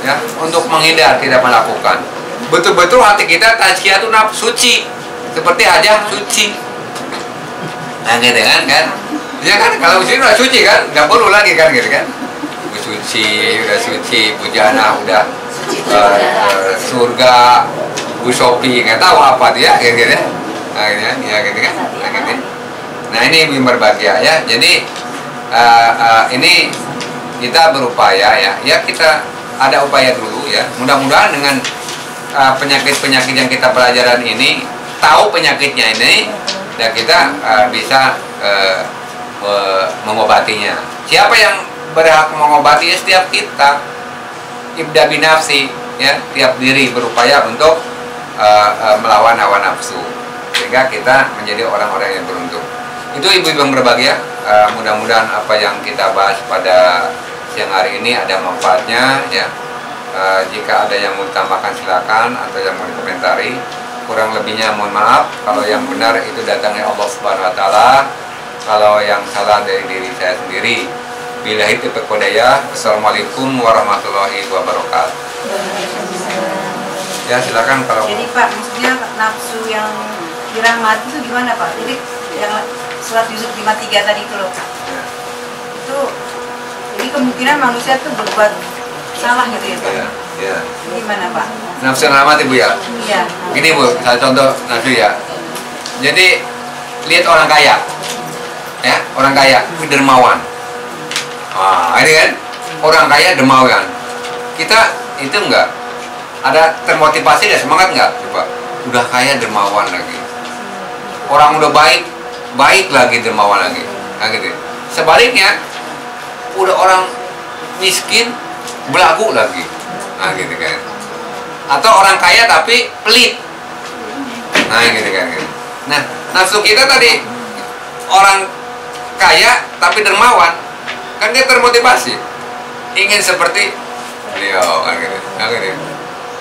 ya untuk menghindar tidak melakukan. Betul-betul hati kita tazkiyah itu suci, seperti hajah suci. Nah gitu kan ya kan, kalau suci udah suci kan, nggak perlu lagi kan gitu kan. Suci, udah suci, bujana udah surga, Bu Shopee, nggak tahu apa dia, gitu ya. Akhirnya, ya gitu kan. Nah ini mimbar bahagia ya. Jadi ini kita berupaya ya kita ada upaya dulu ya. Mudah-mudahan dengan penyakit-penyakit yang kita pelajaran ini, tahu penyakitnya ini, dan kita bisa mengobatinya. Siapa yang berhak mengobati? Setiap kita. Ibda binafsi ya, tiap diri berupaya untuk melawan hawa nafsu, sehingga kita menjadi orang-orang yang beruntung. Itu ibu-ibu yang berbahagia, mudah-mudahan apa yang kita bahas pada siang hari ini ada manfaatnya ya. Jika ada yang mau ditambahkan silakan, atau yang mau dikomentari. Kurang lebihnya mohon maaf. Kalau yang benar itu datangnya Allah Subhanahu wa taala, kalau yang salah dari diri saya sendiri. Billahi taufiq wal hidayah. Assalamualaikum warahmatullahi wabarakatuh. Ya silakan kalau. Jadi Pak, maksudnya nafsu yang dirahmati itu gimana Pak? Jadi yang surat Yusuf 53 tadi itu loh Pak. Ya. Itu jadi kemungkinan manusia tuh berbuat salah gitu ya Pak. Ya, ya. Gimana Pak? Nafsu yang rahmati Bu ya. Iya. Gini Bu, saya contoh nafsu ya. Jadi lihat orang kaya, ya orang kaya dermawan. Ini kan orang kaya dermawan. Kita itu enggak ada termotivasi dan semangat enggak? Coba, udah kaya dermawan lagi. Orang udah baik lagi dermawan lagi. Nah gitu. Sebaliknya, udah orang miskin belagu lagi. Nah gitu kan. Atau orang kaya tapi pelit. Nah gitu kan. Nah, nafsu kita tadi orang kaya tapi dermawan. Kan dia termotivasi ingin seperti beliau kan gitu. Nah, gitu.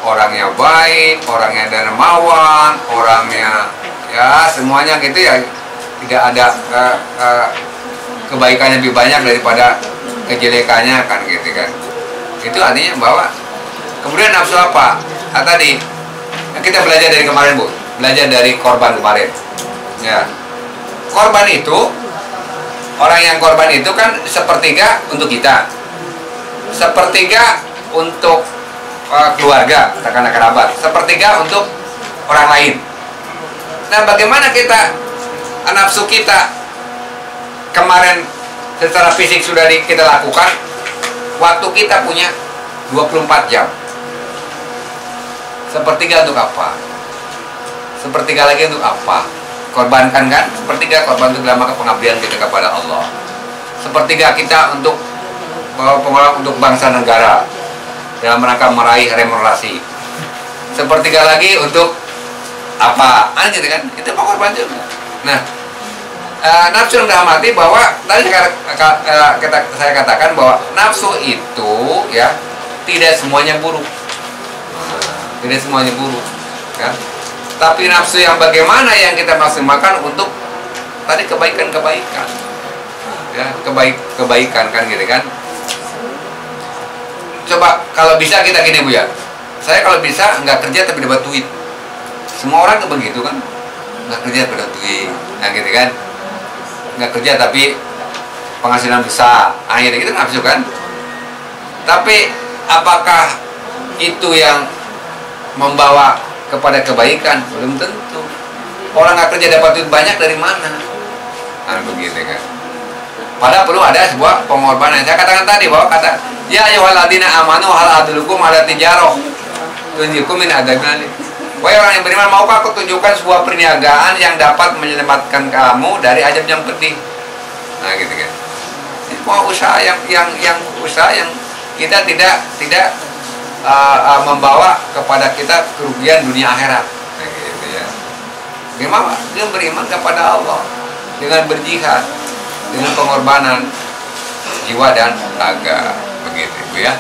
Orangnya baik, orangnya dermawan, orangnya ya semuanya gitu ya, tidak ada kebaikannya lebih banyak daripada kejelekannya kan gitu kan. Itu artinya bahwa kemudian nafsu apa? Tadi kita belajar dari kemarin Bu, belajar dari korban kemarin. Ya, korban itu, orang yang korban itu kan sepertiga untuk kita, sepertiga untuk keluarga, katakanlah kerabat, sepertiga untuk orang lain. Nah, bagaimana kita nafsu kita kemarin secara fisik sudah kita lakukan, waktu kita punya 24 jam. Sepertiga untuk apa? Sepertiga lagi untuk apa? Korbankan kan? Sepertiga korban untuk dalam pengabdian kita kepada Allah. Sepertiga kita untuk pengorbanan untuk bangsa negara dalam rangka meraih remunerasi. Sepertiga lagi untuk apa? Gitu kan? Itu pengorbanan juga. Nah, nafsu yang dirahmati bahwa tadi saya katakan bahwa nafsu itu ya tidak semuanya buruk. Tidak semuanya buruk, kan? Tapi nafsu yang bagaimana yang kita maksimalkan untuk tadi kebaikan-kebaikan, ya kebaikan kan gitu kan. Coba kalau bisa kita gini Bu ya, saya kalau bisa nggak kerja tapi dapat duit. Semua orang tuh begitu kan, nggak kerja tapi dapat duit, nah gitu kan. Nggak kerja tapi penghasilan besar, akhirnya itu nafsu kan. Tapi apakah itu yang membawa kepada kebaikan? Belum tentu. Orang nggak kerja dapat duit banyak dari mana? Nah begitu kan. Padahal perlu ada sebuah pengorbanan. Saya katakan tadi bahwa kata ya ayyuhalladzina amanu hal adullukum ala tijarah tunjikum min adzabin alim. Wahai orang yang beriman, maukah aku tunjukkan sebuah perniagaan yang dapat menyelamatkan kamu dari azab yang pedih? Nah gitu kan. Ini usaha yang usaha yang kita tidak membawa kepada kita kerugian dunia akhirat. Nah, gitu ya. Gimana? Dia beriman kepada Allah dengan berjihad, dengan pengorbanan jiwa dan raga, begitu Bu ya.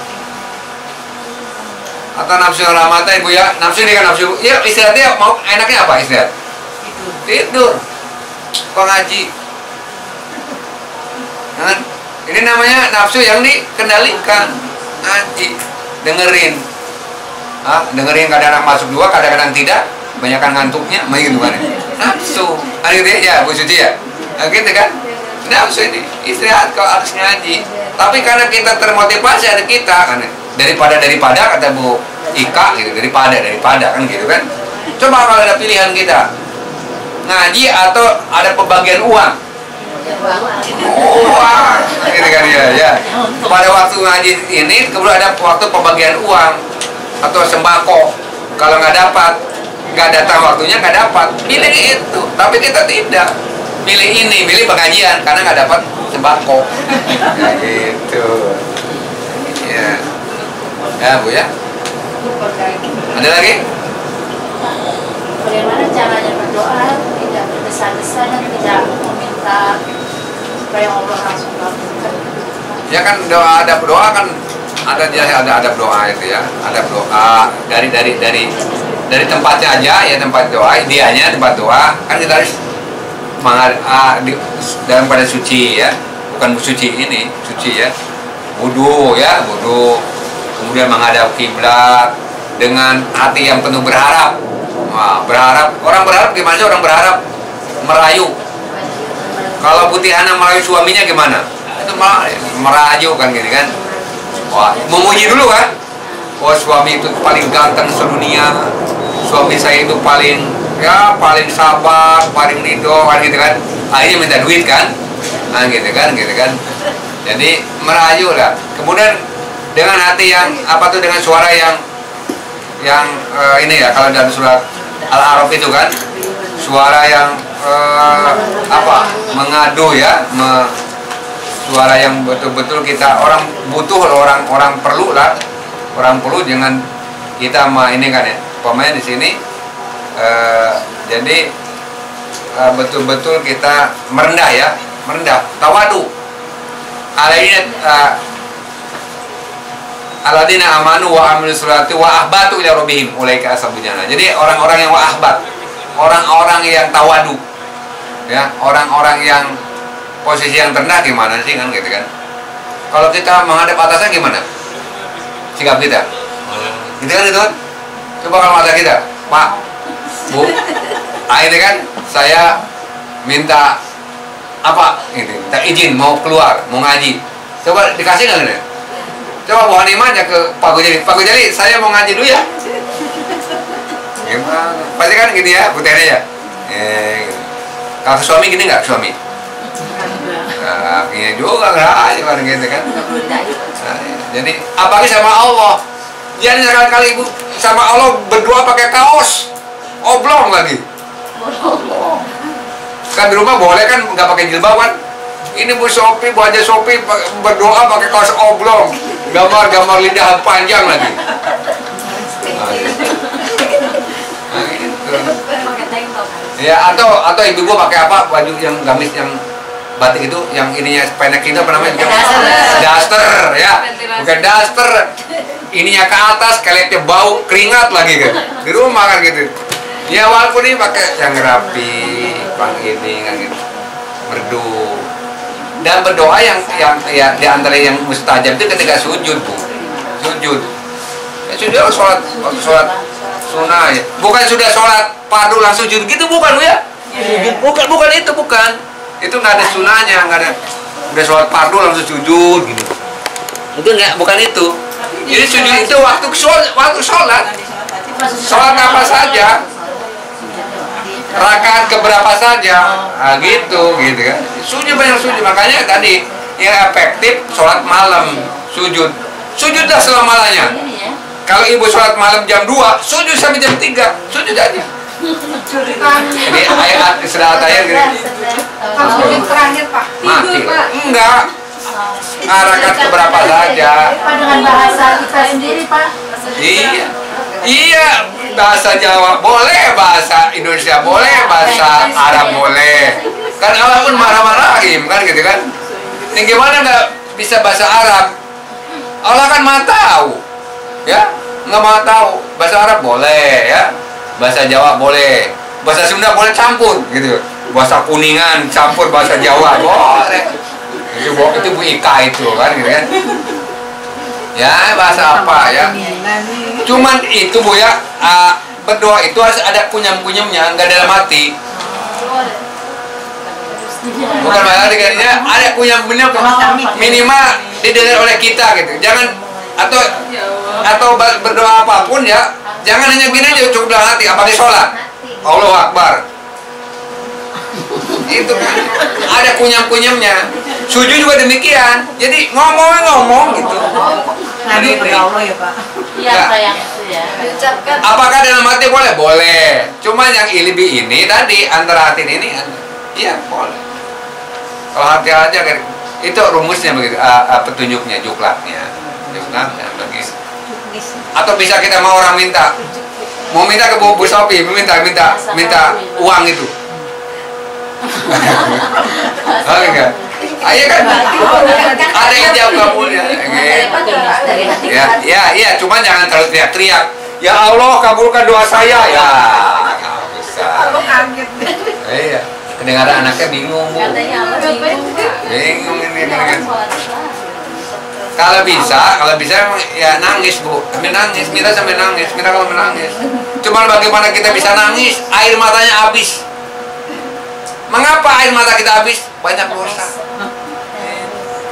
Atau nafsu rahmata Ibu ya, nafsu ini kan nafsu. Ya istirahatnya mau enaknya apa istirahat? Tidur. Kok ngaji? Kan? Ini namanya nafsu yang dikendalikan. Ngaji, dengerin. Dengerin kadang-kadang masuk dua, kadang-kadang tidak. Banyakan ngantuknya, begitu kan? Nafsu. Akhirnya ya Bu Suci ya. Nah, gitu kan? Nafsu ini istirahat kalau harus ngaji. Tapi karena kita termotivasi ada kita kan, daripada kata Bu Ika gitu, daripada kan gitu kan. Coba kalau ada pilihan kita ngaji atau ada pembagian uang, gitu kan ya. Pada waktu ngaji ini kemudian ada waktu pembagian uang atau sembako. Kalau nggak datang waktunya nggak dapat, pilih itu. Tapi kita tidak pilih ini, pilih pengajian karena nggak dapat sembako. Ya gitu. Ya, ya Bu ya. Ada lagi? Bagaimana caranya berdoa tidak bergesa-gesa dan tidak meminta supaya Allah langsung kabulkan? Ya kan ada doa kan ada doa itu ya, ada doa dari tempatnya aja ya, tempat doa ideanya tempat doa kan kita harus dalam pada suci ya, bukan suci ini suci ya, wudu ya, kemudian menghadap kiblat dengan hati yang penuh berharap. Wah, orang berharap gimana sih? Orang berharap merayu. Kalau Putihana merayu suaminya gimana? Itu merayu kan gitu kan. Wah, memuji dulu kan. Oh, suami itu paling ganteng sedunia. Suami saya itu paling sabar, paling ridho kan gitu kan. Akhirnya minta duit kan. Nah, gitu kan. Jadi merayu lah. Kemudian dengan hati yang dengan suara yang ini ya, kalau dalam surat Al-A'raf itu kan suara yang mengadu ya, suara yang betul-betul kita orang butuh, orang perlu lah, jangan kita ini kan ya pemain di sini. Jadi betul-betul kita merendah tawadu. Alladzina amanu wa amilus sholati wa ahbatu ila rabbihim ulaika ashabul jannah. Jadi orang-orang yang wa ahbat, orang-orang yang tawadu. Ya, orang-orang yang posisi yang rendah gimana sih kan gitu kan. Kalau kita menghadap atasnya gimana? Sikap kita. Gitu kan itu kan? Coba kalau mata kita, Pak, Bu, ini kan saya minta minta izin mau keluar, mau ngaji. Coba dikasih nggak nih? Coba Bu Hanimahnya ke Pak Gojali, saya mau ngaji dulu ya. Gimana? Pasti kan gini ya, putihnya ya. Kalau suami gini nggak suami? Gini juga nggak, gitu kan. Jadi apalagi sama Allah. Jangan sekali-kali ibu sama Allah berdoa pakai kaos oblong lagi. Kan di rumah boleh kan nggak pakai jilbab kan? Ini Bu Haja Sophie berdoa pakai kaos oblong, gambar lidah panjang lagi. Nah, gitu. Ya atau ibu pakai apa, baju yang gamis yang batik itu, yang ininya pendek itu apa namanya? Daster ya, bukan daster. Ininya ke atas, keleknya bau keringat lagi kan. Di rumah kan gitu. Ya walaupun ini pakai yang rapi, ini kan gitu. Dan berdoa yang di antara yang mustajab itu ketika sujud, Bu. Sujud sholat sunnah ya. Bukan sudah sholat fardu langsung sujud gitu, bukan Bu ya? Bukan itu. Itu nggak ada sunnahnya, nggak ada. Udah sholat fardu langsung sujud gitu. Itu bukan itu. Jadi sujud itu waktu sholat. Sholat apa saja. Rakaat keberapa saja, gitu kan. Sujud banyak sujud, makanya tadi yang efektif sholat malam sujudlah selama-lamanya. Kalau ibu sholat malam jam 2, sujud sampai jam 3, sujud aja. Jadi ayat istirahat ayat gitu. Sujud terakhir Pak. Mati. Enggak. Rakaat keberapa saja. Pak, dengan bahasa kita sendiri Pak. Iya, bahasa Jawa boleh, bahasa Indonesia boleh, bahasa Arab boleh. Kan Allah pun marah-marahin kan gitu kan. Ini gimana nggak bisa bahasa Arab? Allah kan maha tahu, ya nggak maha tahu. Bahasa Arab boleh ya, bahasa Jawa boleh, bahasa Sunda boleh campur gitu. Bahasa Kuningan campur bahasa Jawa boleh. Itu Bu Ika itu kan gitu kan. Ya bahasa apa ya? Cuman itu Bu ya, berdoa itu harus ada kunyam-kunyamnya, nggak dalam hati. Bukan masalah dikasihnya, ada kunyam-kunyam minimal didengar oleh kita gitu. Jangan atau berdoa apapun ya, jangan hanya gini aja cukup dalam hati, apalagi sholat. Allahu Akbar. Itu kan ada kunyam-kunyamnya. Sujud juga demikian. Jadi ngomong gitu. Ngadu kepada Allah ya Pak. Iya Ya. kayak itu ya. Diucapkan. Apakah dalam hati boleh? Boleh. Cuma yang lebih ini tadi antara hati ini, iya boleh. Kalau hati aja kayak itu rumusnya begitu, petunjuknya, juklatnya begitu. Atau bisa kita mau orang minta, mau minta ke Bu Sofi, minta uang itu. Oke kan? Ayo kan? Ada yang jawab kabulnya. Ya, cuma jangan terlalu teriak-teriak. Ya Allah, kabulkan doa saya. Ya, nggak bisa. Iya, kedengaran anaknya bingung, Bu. Katanya apa Bingung ini kan. Kalau bisa ya nangis, Bu. Sambil nangis, minta sambil nangis, minta kalau menangis. Cuman bagaimana kita bisa nangis? Air matanya habis. Mengapa air mata kita habis? Banyak dosa.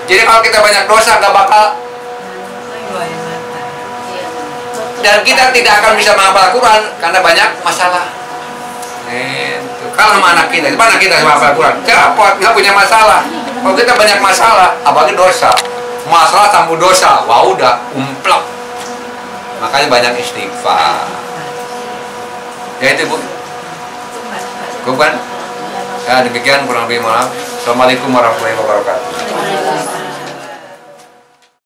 Jadi kalau kita banyak dosa nggak bakal, dan kita tidak akan bisa menghafal Al-Quran karena banyak masalah. Kalau sama anak kita, mana kita menghafal Al-Quran? Cepot, nggak punya masalah. Kalau kita banyak masalah, apalagi dosa, masalah tambah dosa, wah udah umplok. Makanya banyak istighfar. Ya itu Bu. Bukan? Ya demikian kurang lebih, maaf. Assalamualaikum warahmatullahi wabarakatuh.